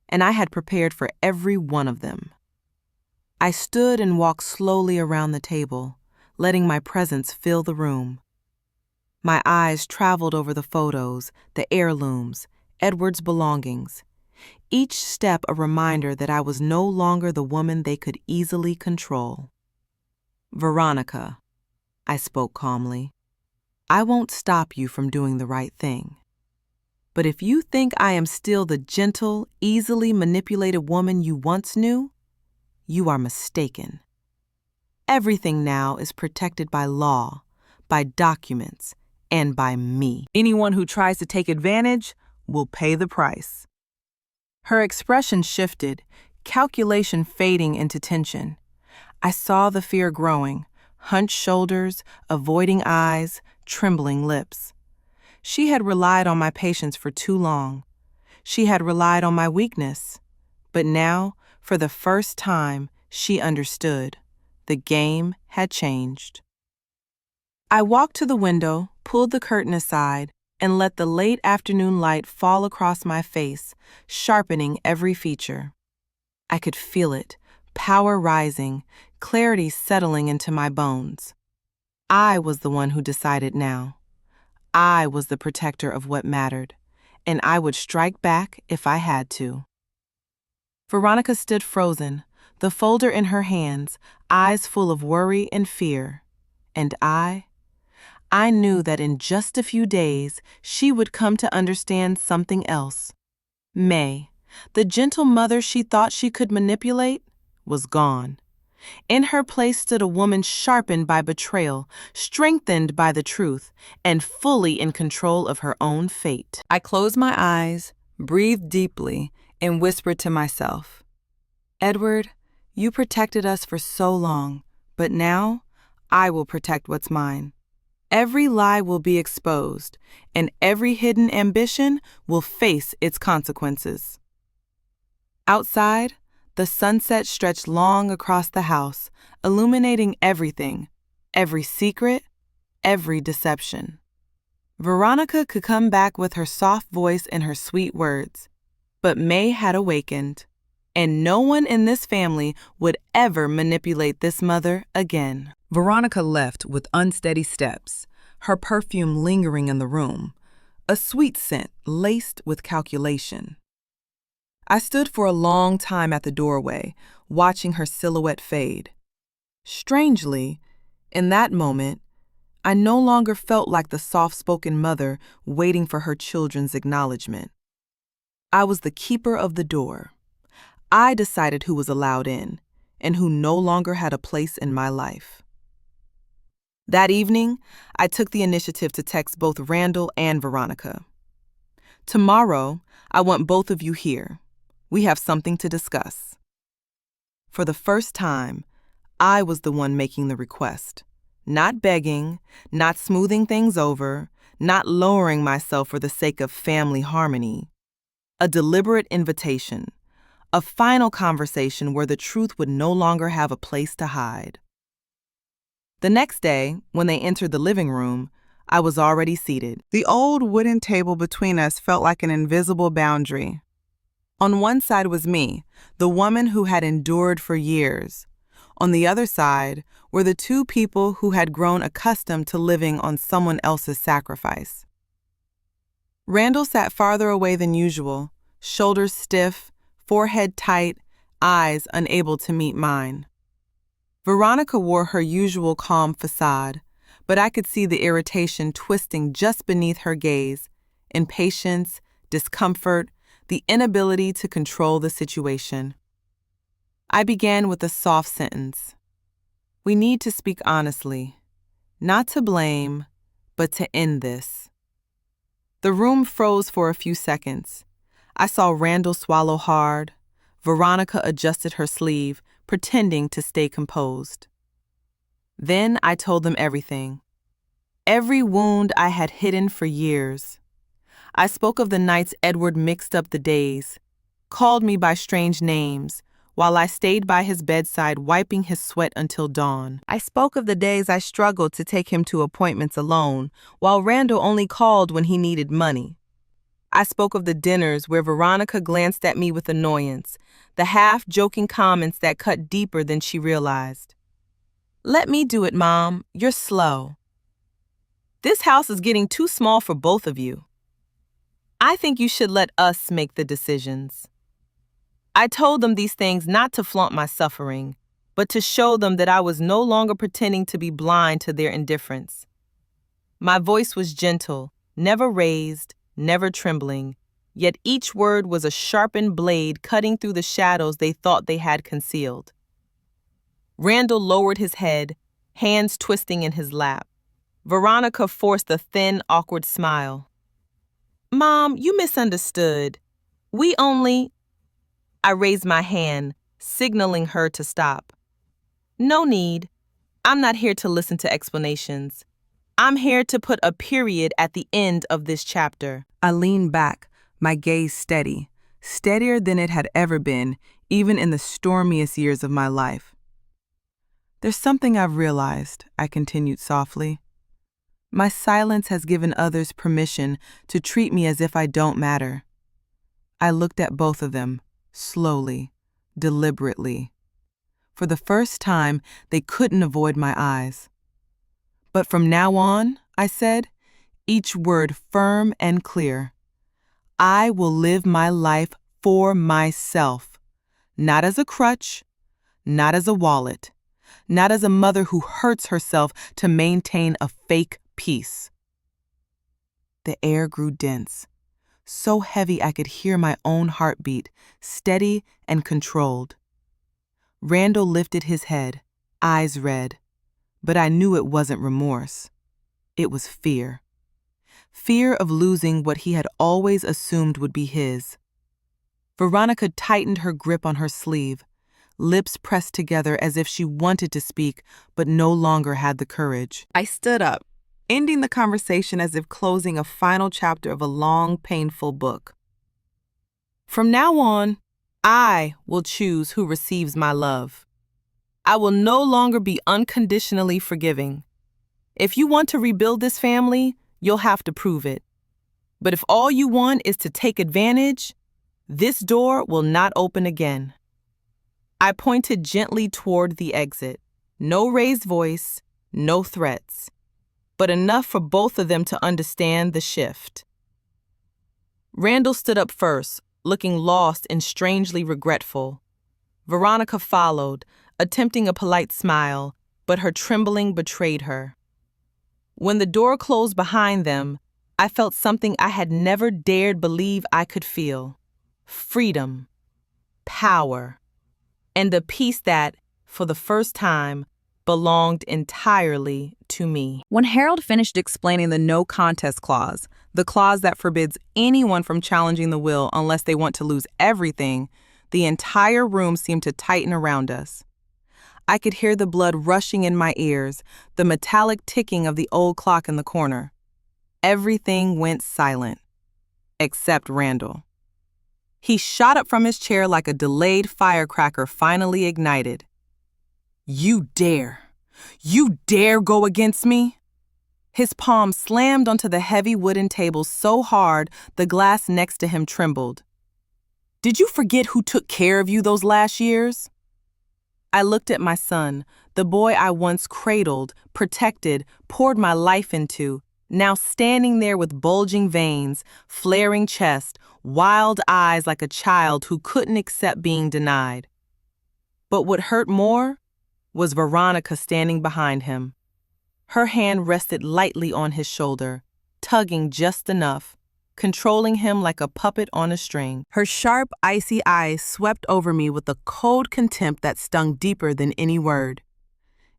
And I had prepared for every one of them. I stood and walked slowly around the table, letting my presence fill the room. My eyes traveled over the photos, the heirlooms, Edward's belongings. Each step a reminder that I was no longer the woman they could easily control. Veronica, I spoke calmly, I won't stop you from doing the right thing. But if you think I am still the gentle, easily manipulated woman you once knew, you are mistaken. Everything now is protected by law, by documents, and by me. Anyone who tries to take advantage will pay the price. Her expression shifted, calculation fading into tension. I saw the fear growing, hunched shoulders, avoiding eyes, trembling lips. She had relied on my patience for too long. She had relied on my weakness. But now, for the first time, she understood. The game had changed. I walked to the window, pulled the curtain aside, and let the late afternoon light fall across my face, sharpening every feature. I could feel it, power rising, clarity settling into my bones. I was the one who decided now. I was the protector of what mattered, and I would strike back if I had to. Veronica stood frozen, the folder in her hands, eyes full of worry and fear. And I knew that in just a few days she would come to understand something else. May, the gentle mother she thought she could manipulate, was gone. In her place stood a woman sharpened by betrayal, strengthened by the truth, and fully in control of her own fate. I closed my eyes, breathed deeply, and whispered to myself, Edward, you protected us for so long, but now I will protect what's mine. Every lie will be exposed, and every hidden ambition will face its consequences. Outside, the sunset stretched long across the house, illuminating everything, every secret, every deception. Veronica could come back with her soft voice and her sweet words, but May had awakened, and no one in this family would ever manipulate this mother again. Veronica left with unsteady steps, her perfume lingering in the room, a sweet scent laced with calculation. I stood for a long time at the doorway, watching her silhouette fade. Strangely, in that moment, I no longer felt like the soft-spoken mother waiting for her children's acknowledgement. I was the keeper of the door. I decided who was allowed in and who no longer had a place in my life. That evening, I took the initiative to text both Randall and Veronica. Tomorrow, I want both of you here. We have something to discuss. For the first time, I was the one making the request. Not begging, not smoothing things over, not lowering myself for the sake of family harmony. A deliberate invitation, a final conversation where the truth would no longer have a place to hide. The next day, when they entered the living room, I was already seated. The old wooden table between us felt like an invisible boundary. On one side was me, the woman who had endured for years. On the other side were the two people who had grown accustomed to living on someone else's sacrifice. Randall sat farther away than usual, shoulders stiff, forehead tight, eyes unable to meet mine. Veronica wore her usual calm facade, but I could see the irritation twisting just beneath her gaze, impatience, discomfort, the inability to control the situation. I began with a soft sentence. We need to speak honestly, not to blame, but to end this. The room froze for a few seconds. I saw Randall swallow hard. Veronica adjusted her sleeve, pretending to stay composed. Then I told them everything. Every wound I had hidden for years. I spoke of the nights Edward mixed up the days, called me by strange names, while I stayed by his bedside wiping his sweat until dawn. I spoke of the days I struggled to take him to appointments alone, while Randall only called when he needed money. I spoke of the dinners where Veronica glanced at me with annoyance, the half-joking comments that cut deeper than she realized. Let me do it, Mom. You're slow. This house is getting too small for both of you. I think you should let us make the decisions. I told them these things not to flaunt my suffering, but to show them that I was no longer pretending to be blind to their indifference. My voice was gentle, never raised, never trembling, yet each word was a sharpened blade cutting through the shadows they thought they had concealed. Randall lowered his head, hands twisting in his lap. Veronica forced a thin, awkward smile. Mom, you misunderstood. I raised my hand, signaling her to stop. No need. I'm not here to listen to explanations. I'm here to put a period at the end of this chapter. I leaned back, my gaze steady, steadier than it had ever been, even in the stormiest years of my life. There's something I've realized, I continued softly. My silence has given others permission to treat me as if I don't matter. I looked at both of them, slowly, deliberately. For the first time, they couldn't avoid my eyes. But from now on, I said, each word firm and clear, I will live my life for myself, not as a crutch, not as a wallet, not as a mother who hurts herself to maintain a fake peace. The air grew dense, so heavy I could hear my own heartbeat, steady and controlled. Randall lifted his head, eyes red, but I knew it wasn't remorse. It was fear. Fear of losing what he had always assumed would be his. Veronica tightened her grip on her sleeve, lips pressed together as if she wanted to speak but no longer had the courage. I stood up, ending the conversation as if closing a final chapter of a long, painful book. From now on, I will choose who receives my love. I will no longer be unconditionally forgiving. If you want to rebuild this family, you'll have to prove it. But if all you want is to take advantage, this door will not open again. I pointed gently toward the exit. No raised voice, no threats, but enough for both of them to understand the shift. Randall stood up first, looking lost and strangely regretful. Veronica followed, attempting a polite smile, but her trembling betrayed her. When the door closed behind them, I felt something I had never dared believe I could feel. Freedom, power, and a peace that, for the first time, belonged entirely to me. When Harold finished explaining the no contest clause, the clause that forbids anyone from challenging the will unless they want to lose everything, the entire room seemed to tighten around us. I could hear the blood rushing in my ears, the metallic ticking of the old clock in the corner. Everything went silent, except Randall. He shot up from his chair like a delayed firecracker finally ignited. You dare go against me? His palm slammed onto the heavy wooden table so hard the glass next to him trembled. Did you forget who took care of you those last years? I looked at my son, the boy I once cradled, protected, poured my life into, now standing there with bulging veins, flaring chest, wild eyes like a child who couldn't accept being denied. But what hurt more was Veronica standing behind him. Her hand rested lightly on his shoulder, tugging just enough, controlling him like a puppet on a string. Her sharp, icy eyes swept over me with a cold contempt that stung deeper than any word.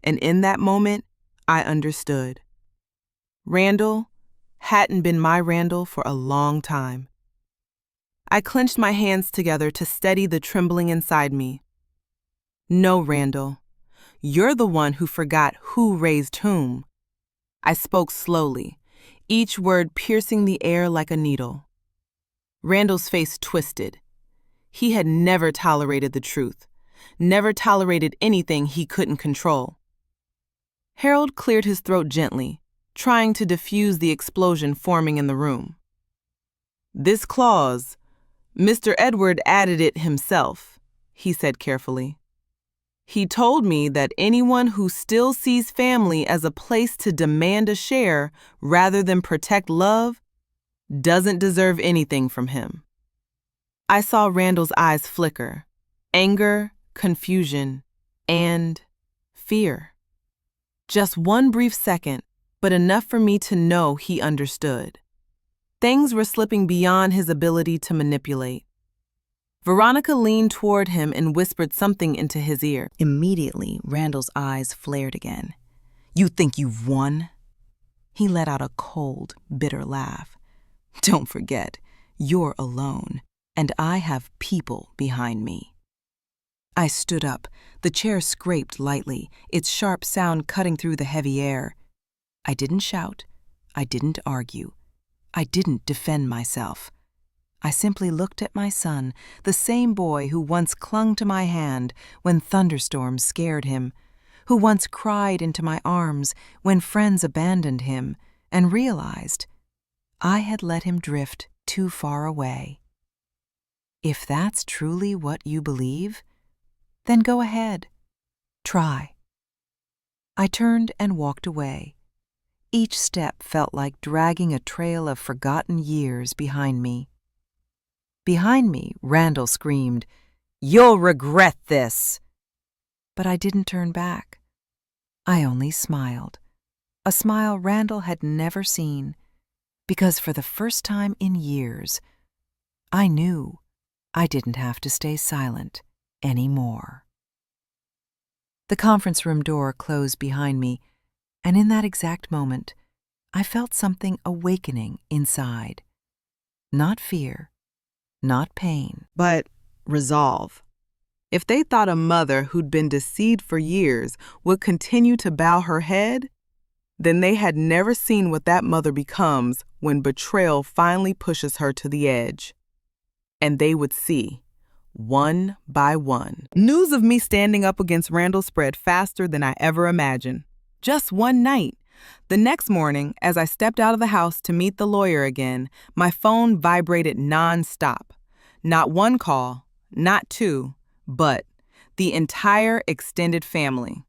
And in that moment, I understood. Randall hadn't been my Randall for a long time. I clenched my hands together to steady the trembling inside me. No, Randall, you're the one who forgot who raised whom. I spoke slowly, each word piercing the air like a needle. Randall's face twisted. He had never tolerated the truth, never tolerated anything he couldn't control. Harold cleared his throat gently, trying to diffuse the explosion forming in the room. This clause, Mr. Edward added it himself, he said carefully. He told me that anyone who still sees family as a place to demand a share rather than protect love doesn't deserve anything from him. I saw Randall's eyes flicker, anger, confusion, and fear. Just one brief second, but enough for me to know he understood. Things were slipping beyond his ability to manipulate. Veronica leaned toward him and whispered something into his ear. Immediately, Randall's eyes flared again. You think you've won? He let out a cold, bitter laugh. Don't forget, you're alone, and I have people behind me. I stood up. The chair scraped lightly, its sharp sound cutting through the heavy air. I didn't shout. I didn't argue. I didn't defend myself. I simply looked at my son, the same boy who once clung to my hand when thunderstorms scared him, who once cried into my arms when friends abandoned him, and realized I had let him drift too far away. If that's truly what you believe, then go ahead. Try. I turned and walked away. Each step felt like dragging a trail of forgotten years behind me. Behind me, Randall screamed, "You'll regret this!" But I didn't turn back. I only smiled, a smile Randall had never seen, because for the first time in years, I knew I didn't have to stay silent anymore. The conference room door closed behind me, and in that exact moment, I felt something awakening inside. Not fear, not pain, But resolve. If they thought a mother who'd been deceived for years would continue to bow her head, then they had never seen what that mother becomes when betrayal finally pushes her to the edge. And they would see, one by one. News of me standing up against Randall spread faster than I ever imagined. Just one night. The next morning, as I stepped out of the house to meet the lawyer again, my phone vibrated nonstop. Not one call, not two, but the entire extended family.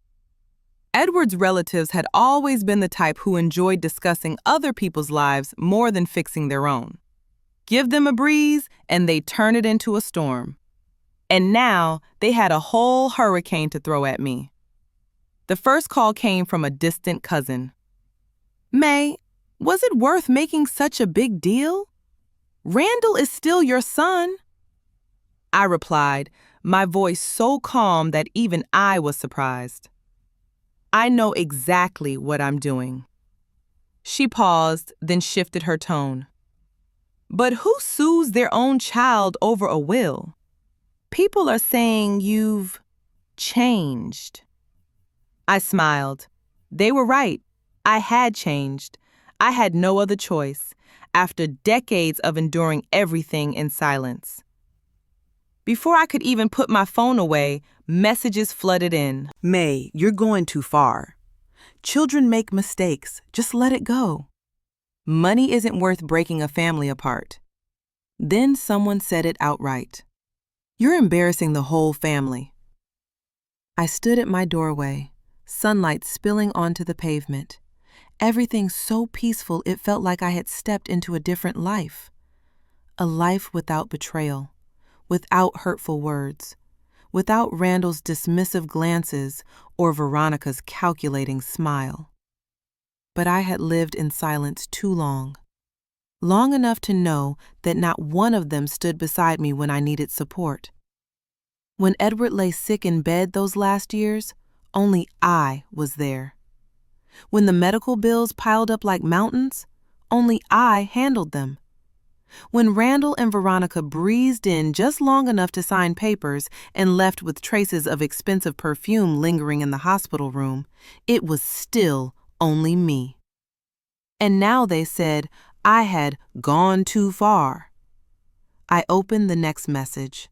Edward's relatives had always been the type who enjoyed discussing other people's lives more than fixing their own. Give them a breeze, and they turn it into a storm. And now they had a whole hurricane to throw at me. The first call came from a distant cousin. "May, was it worth making such a big deal? Randall is still your son." I replied, my voice so calm that even I was surprised. "I know exactly what I'm doing." She paused, then shifted her tone. "But who sues their own child over a will? People are saying you've changed." I smiled. They were right. I had changed. I had no other choice, after decades of enduring everything in silence. Before I could even put my phone away, messages flooded in. May, you're going too far. Children make mistakes. Just let it go. Money isn't worth breaking a family apart. Then someone said it outright. You're embarrassing the whole family. I stood at my doorway, sunlight spilling onto the pavement. Everything so peaceful it felt like I had stepped into a different life. A life without betrayal, without hurtful words, without Randall's dismissive glances or Veronica's calculating smile. But I had lived in silence too long. Long enough to know that not one of them stood beside me when I needed support. When Edward lay sick in bed those last years, only I was there. When the medical bills piled up like mountains, only I handled them. When Randall and Veronica breezed in just long enough to sign papers and left with traces of expensive perfume lingering in the hospital room, it was still only me. And now they said I had gone too far. I opened the next message.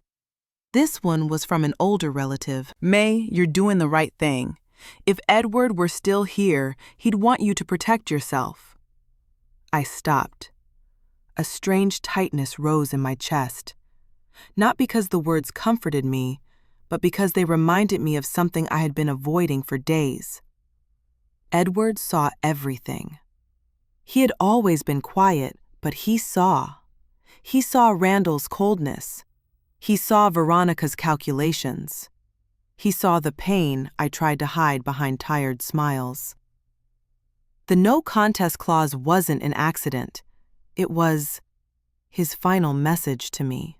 This one was from an older relative. May, you're doing the right thing. If Edward were still here, he'd want you to protect yourself. I stopped. A strange tightness rose in my chest. Not because the words comforted me, but because they reminded me of something I had been avoiding for days. Edward saw everything. He had always been quiet, but he saw. He saw Randall's coldness. He saw Veronica's calculations. He saw the pain I tried to hide behind tired smiles. The no contest clause wasn't an accident. It was his final message to me.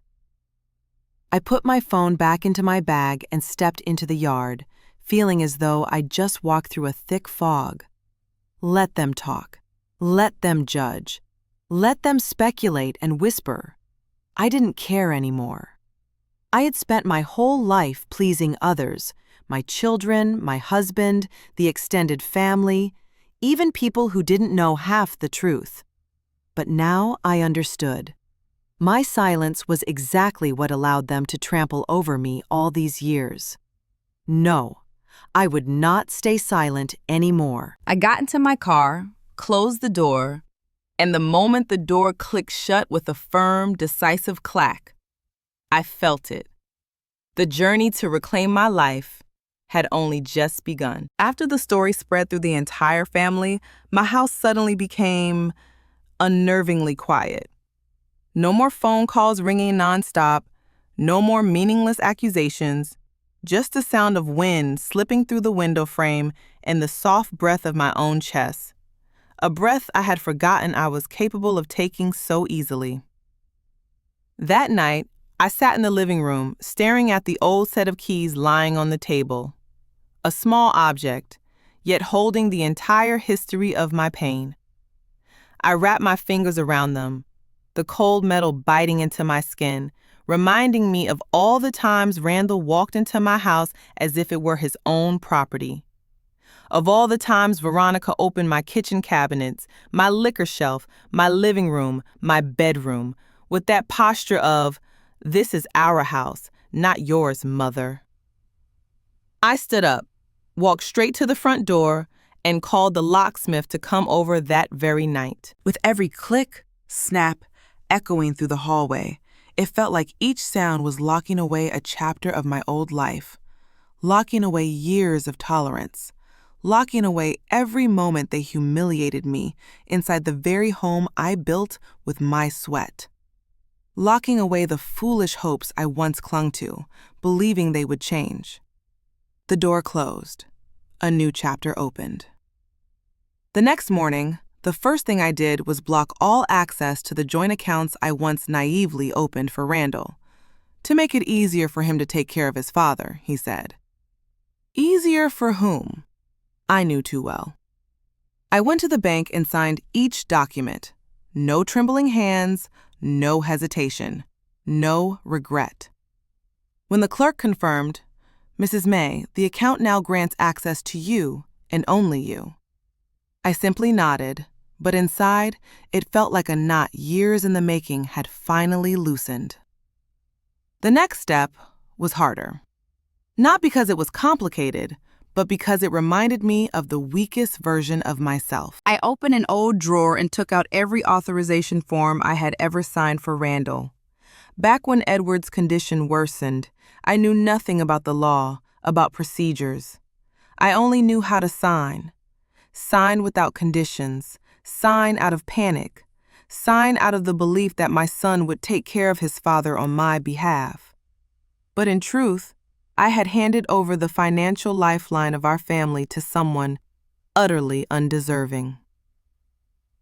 I put my phone back into my bag and stepped into the yard, feeling as though I'd just walked through a thick fog. Let them talk. Let them judge. Let them speculate and whisper. I didn't care anymore. I had spent my whole life pleasing others, my children, my husband, the extended family, even people who didn't know half the truth. But now I understood. My silence was exactly what allowed them to trample over me all these years. No, I would not stay silent anymore. I got into my car, closed the door, and the moment the door clicked shut with a firm, decisive clack, I felt it. The journey to reclaim my life had only just begun. After the story spread through the entire family, my house suddenly became unnervingly quiet. No more phone calls ringing nonstop, no more meaningless accusations, just the sound of wind slipping through the window frame and the soft breath of my own chest. A breath I had forgotten I was capable of taking so easily. That night, I sat in the living room, staring at the old set of keys lying on the table. A small object, yet holding the entire history of my pain. I wrapped my fingers around them, the cold metal biting into my skin, reminding me of all the times Randall walked into my house as if it were his own property. Of all the times Veronica opened my kitchen cabinets, my liquor shelf, my living room, my bedroom, with that posture of, "This is our house, not yours, mother." I stood up, walked straight to the front door, and called the locksmith to come over that very night. With every click, snap, echoing through the hallway, it felt like each sound was locking away a chapter of my old life, locking away years of tolerance, locking away every moment they humiliated me inside the very home I built with my sweat, locking away the foolish hopes I once clung to, believing they would change. The door closed. A new chapter opened. The next morning, the first thing I did was block all access to the joint accounts I once naively opened for Randall. To make it easier for him to take care of his father, he said. Easier for whom? I knew too well. I went to the bank and signed each document. No trembling hands, no hesitation, no regret. When the clerk confirmed, "Mrs. May, the account now grants access to you and only you." I simply nodded, but inside, it felt like a knot years in the making had finally loosened. The next step was harder. Not because it was complicated, but because it reminded me of the weakest version of myself. I opened an old drawer and took out every authorization form I had ever signed for Randall. Back when Edward's condition worsened, I knew nothing about the law, about procedures. I only knew how to sign. Sign without conditions, sign out of panic, sign out of the belief that my son would take care of his father on my behalf. But in truth, I had handed over the financial lifeline of our family to someone utterly undeserving.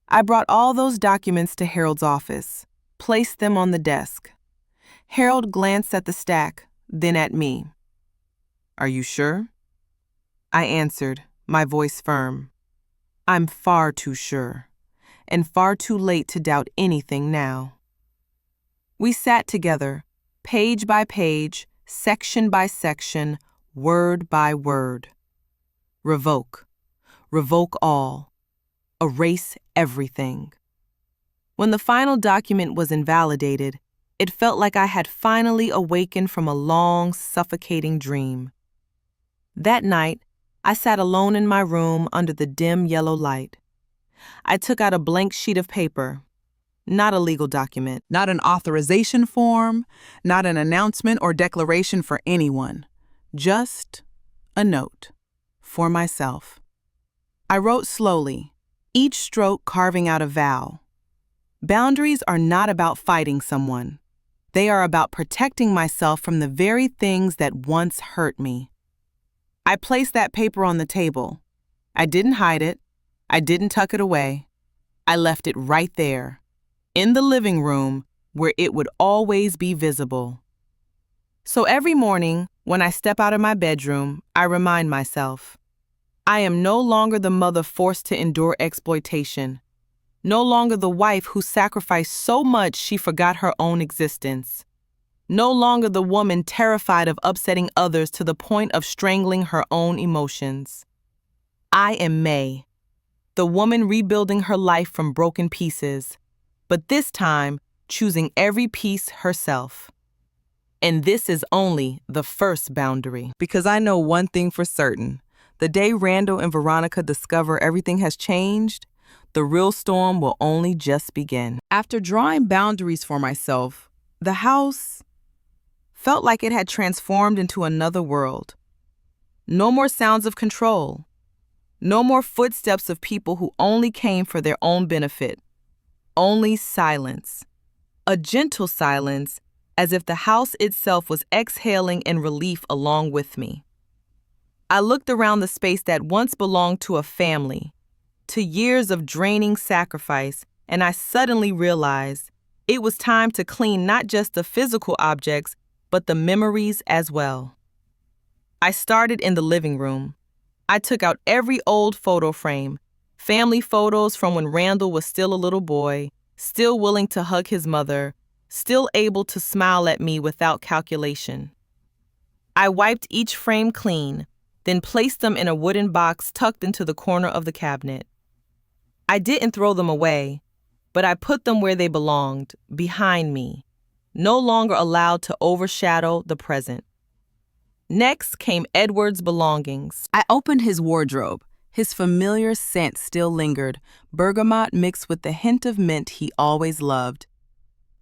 I brought all those documents to Harold's office, placed them on the desk. Harold glanced at the stack, then at me. "Are you sure?" I answered, my voice firm. "I'm far too sure, and far too late to doubt anything now." We sat together, page by page, section by section, word by word. Revoke. Revoke all. Erase everything. When the final document was invalidated, it felt like I had finally awakened from a long, suffocating dream. That night, I sat alone in my room under the dim yellow light. I took out a blank sheet of paper. Not a legal document. Not an authorization form, not an announcement or declaration for anyone. Just a note for myself. I wrote slowly, each stroke carving out a vow. Boundaries are not about fighting someone. They are about protecting myself from the very things that once hurt me. I placed that paper on the table. I didn't hide it. I didn't tuck it away. I left it right there, in the living room, where it would always be visible. So every morning, when I step out of my bedroom, I remind myself, I am no longer the mother forced to endure exploitation, no longer the wife who sacrificed so much she forgot her own existence, no longer the woman terrified of upsetting others to the point of strangling her own emotions. I am May, the woman rebuilding her life from broken pieces, but this time choosing every piece herself. And this is only the first boundary. Because I know one thing for certain. The day Randall and Veronica discover everything has changed, the real storm will only just begin. After drawing boundaries for myself, the house felt like it had transformed into another world. No more sounds of control. No more footsteps of people who only came for their own benefit. Only silence. A gentle silence, as if the house itself was exhaling in relief along with me. I looked around the space that once belonged to a family, to years of draining sacrifice, and I suddenly realized it was time to clean not just the physical objects, but the memories as well. I started in the living room. I took out every old photo frame, family photos from when Randall was still a little boy, still willing to hug his mother, still able to smile at me without calculation. I wiped each frame clean, then placed them in a wooden box tucked into the corner of the cabinet. I didn't throw them away, but I put them where they belonged, behind me, no longer allowed to overshadow the present. Next came Edward's belongings. I opened his wardrobe. His familiar scent still lingered, bergamot mixed with the hint of mint he always loved.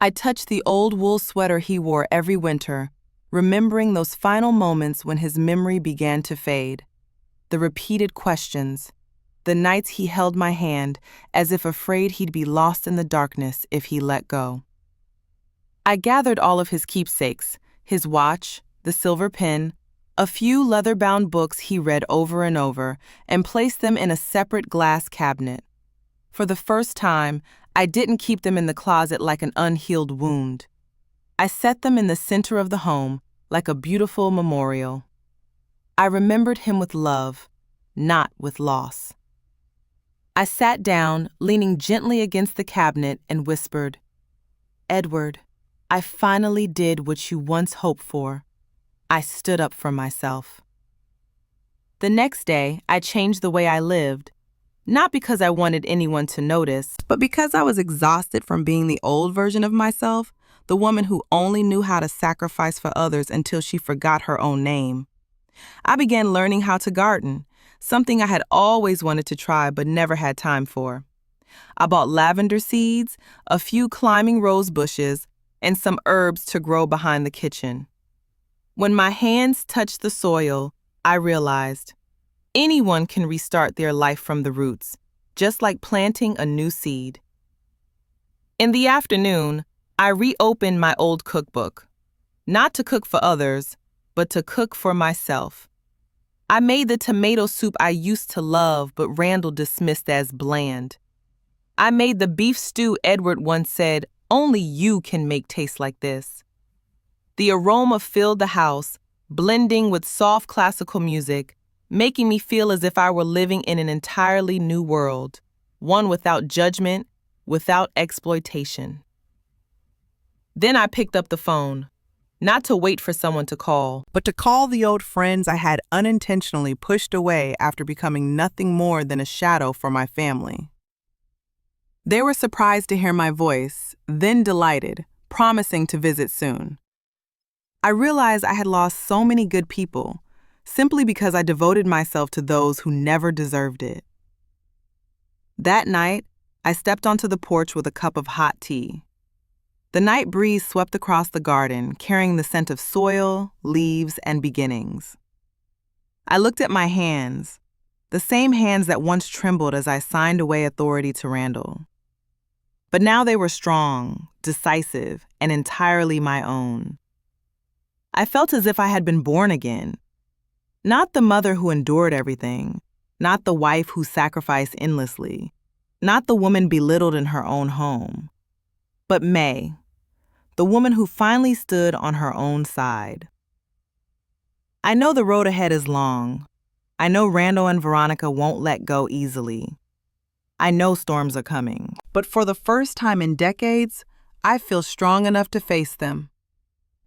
I touched the old wool sweater he wore every winter, remembering those final moments when his memory began to fade. The repeated questions, the nights he held my hand as if afraid he'd be lost in the darkness if he let go. I gathered all of his keepsakes, his watch, the silver pen, a few leather-bound books he read over and over, and placed them in a separate glass cabinet. For the first time, I didn't keep them in the closet like an unhealed wound. I set them in the center of the home, like a beautiful memorial. I remembered him with love, not with loss. I sat down, leaning gently against the cabinet, and whispered, "Edward, I finally did what you once hoped for. I stood up for myself. The next day, I changed the way I lived, not because I wanted anyone to notice, But because I was exhausted from being the old version of myself, the woman who only knew how to sacrifice for others until she forgot her own name. I began learning how to garden, something I had always wanted to try but never had time for. I bought lavender seeds, a few climbing rose bushes, and some herbs to grow behind the kitchen. When my hands touched the soil, I realized anyone can restart their life from the roots, just like planting a new seed. In the afternoon, I reopened my old cookbook, not to cook for others, but to cook for myself. I made the tomato soup I used to love but Randall dismissed as bland. I made the beef stew Edward once said, "Only you can make taste like this." The aroma filled the house, blending with soft classical music, making me feel as if I were living in an entirely new world, one without judgment, without exploitation. Then I picked up the phone, not to wait for someone to call, But to call the old friends I had unintentionally pushed away after becoming nothing more than a shadow for my family. They were surprised to hear my voice, then delighted, promising to visit soon. I realized I had lost so many good people, simply because I devoted myself to those who never deserved it. That night, I stepped onto the porch with a cup of hot tea. The night breeze swept across the garden, carrying the scent of soil, leaves, and beginnings. I looked at my hands, the same hands that once trembled as I signed away authority to Randall. But now they were strong, decisive, and entirely my own. I felt as if I had been born again. Not the mother who endured everything, not the wife who sacrificed endlessly, not the woman belittled in her own home, but May, the woman who finally stood on her own side. I know the road ahead is long. I know Randall and Veronica won't let go easily. I know storms are coming. But for the first time in decades, I feel strong enough to face them.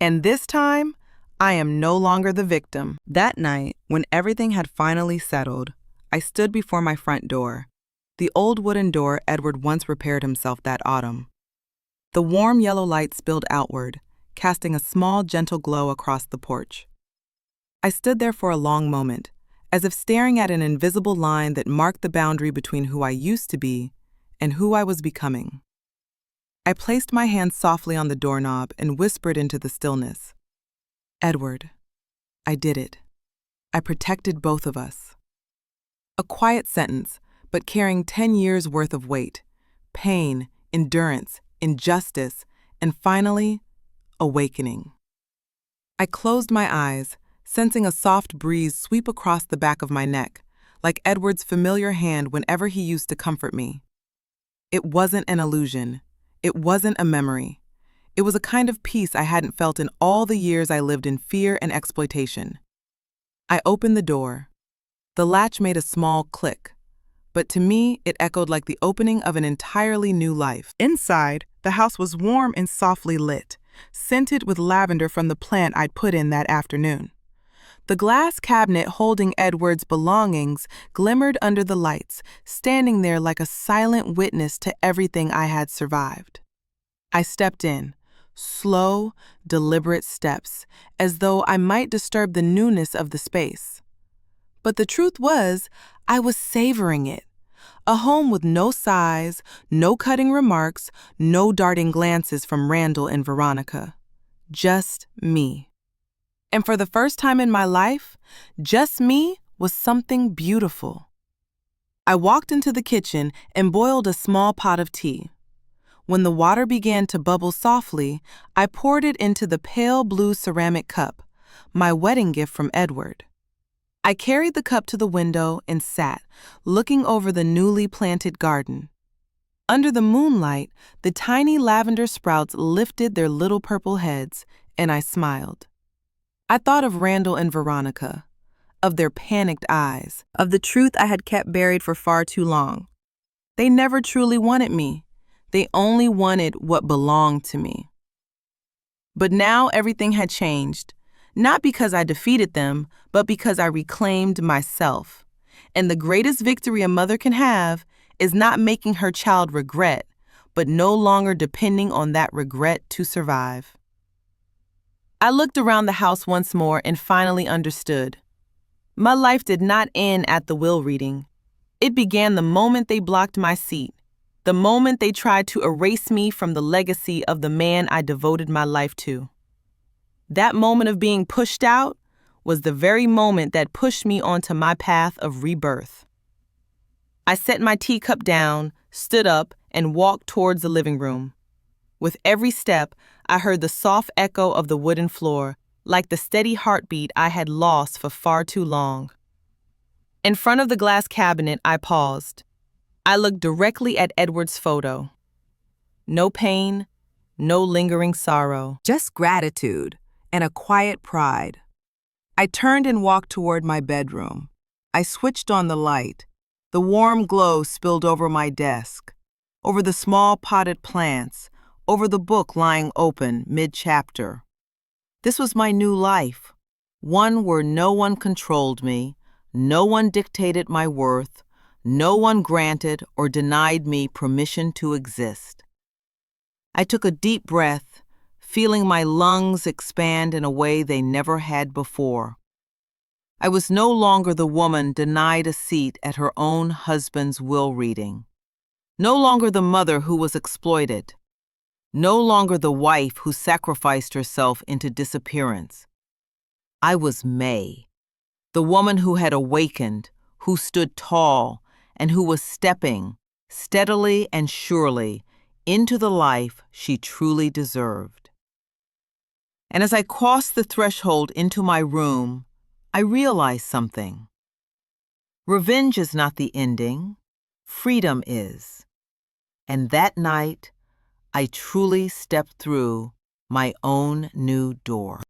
And this time, I am no longer the victim. That night, when everything had finally settled, I stood before my front door, the old wooden door Edward once repaired himself that autumn. The warm yellow light spilled outward, casting a small, gentle glow across the porch. I stood there for a long moment, as if staring at an invisible line that marked the boundary between who I used to be and who I was becoming. I placed my hand softly on the doorknob and whispered into the stillness, "Edward, I did it. I protected both of us." A quiet sentence, but carrying 10 years' worth of weight, pain, endurance, injustice, and finally, awakening. I closed my eyes, sensing a soft breeze sweep across the back of my neck, like Edward's familiar hand whenever he used to comfort me. It wasn't an illusion. It wasn't a memory. It was a kind of peace I hadn't felt in all the years I lived in fear and exploitation. I opened the door. The latch made a small click, but to me, it echoed like the opening of an entirely new life. Inside, the house was warm and softly lit, scented with lavender from the plant I'd put in that afternoon. The glass cabinet holding Edward's belongings glimmered under the lights, standing there like a silent witness to everything I had survived. I stepped in, slow, deliberate steps, as though I might disturb the newness of the space. But the truth was, I was savoring it. A home with no sighs, no cutting remarks, no darting glances from Randall and Veronica. Just me. And for the first time in my life, just me was something beautiful. I walked into the kitchen and boiled a small pot of tea. When the water began to bubble softly, I poured it into the pale blue ceramic cup, my wedding gift from Edward. I carried the cup to the window and sat, looking over the newly planted garden. Under the moonlight, the tiny lavender sprouts lifted their little purple heads, and I smiled. I thought of Randall and Veronica, of their panicked eyes, of the truth I had kept buried for far too long. They never truly wanted me. They only wanted what belonged to me. But now everything had changed. Not because I defeated them, but because I reclaimed myself. And the greatest victory a mother can have is not making her child regret, but no longer depending on that regret to survive. I looked around the house once more and finally understood. My life did not end at the will reading. It began the moment they blocked my seat, the moment they tried to erase me from the legacy of the man I devoted my life to. That moment of being pushed out was the very moment that pushed me onto my path of rebirth. I set my teacup down, stood up, and walked towards the living room. With every step, I heard the soft echo of the wooden floor, like the steady heartbeat I had lost for far too long. In front of the glass cabinet, I paused. I looked directly at Edward's photo. No pain, no lingering sorrow. Just gratitude and a quiet pride. I turned and walked toward my bedroom. I switched on the light. The warm glow spilled over my desk, over the small potted plants, over the book lying open mid-chapter. This was my new life, one where no one controlled me, no one dictated my worth, no one granted or denied me permission to exist. I took a deep breath, feeling my lungs expand in a way they never had before. I was no longer the woman denied a seat at her own husband's will reading, no longer the mother who was exploited, no longer the wife who sacrificed herself into disappearance. I was May, the woman who had awakened, who stood tall, and who was stepping, steadily and surely, into the life she truly deserved. And as I crossed the threshold into my room, I realized something. Revenge is not the ending, freedom is. And that night, I truly stepped through my own new door.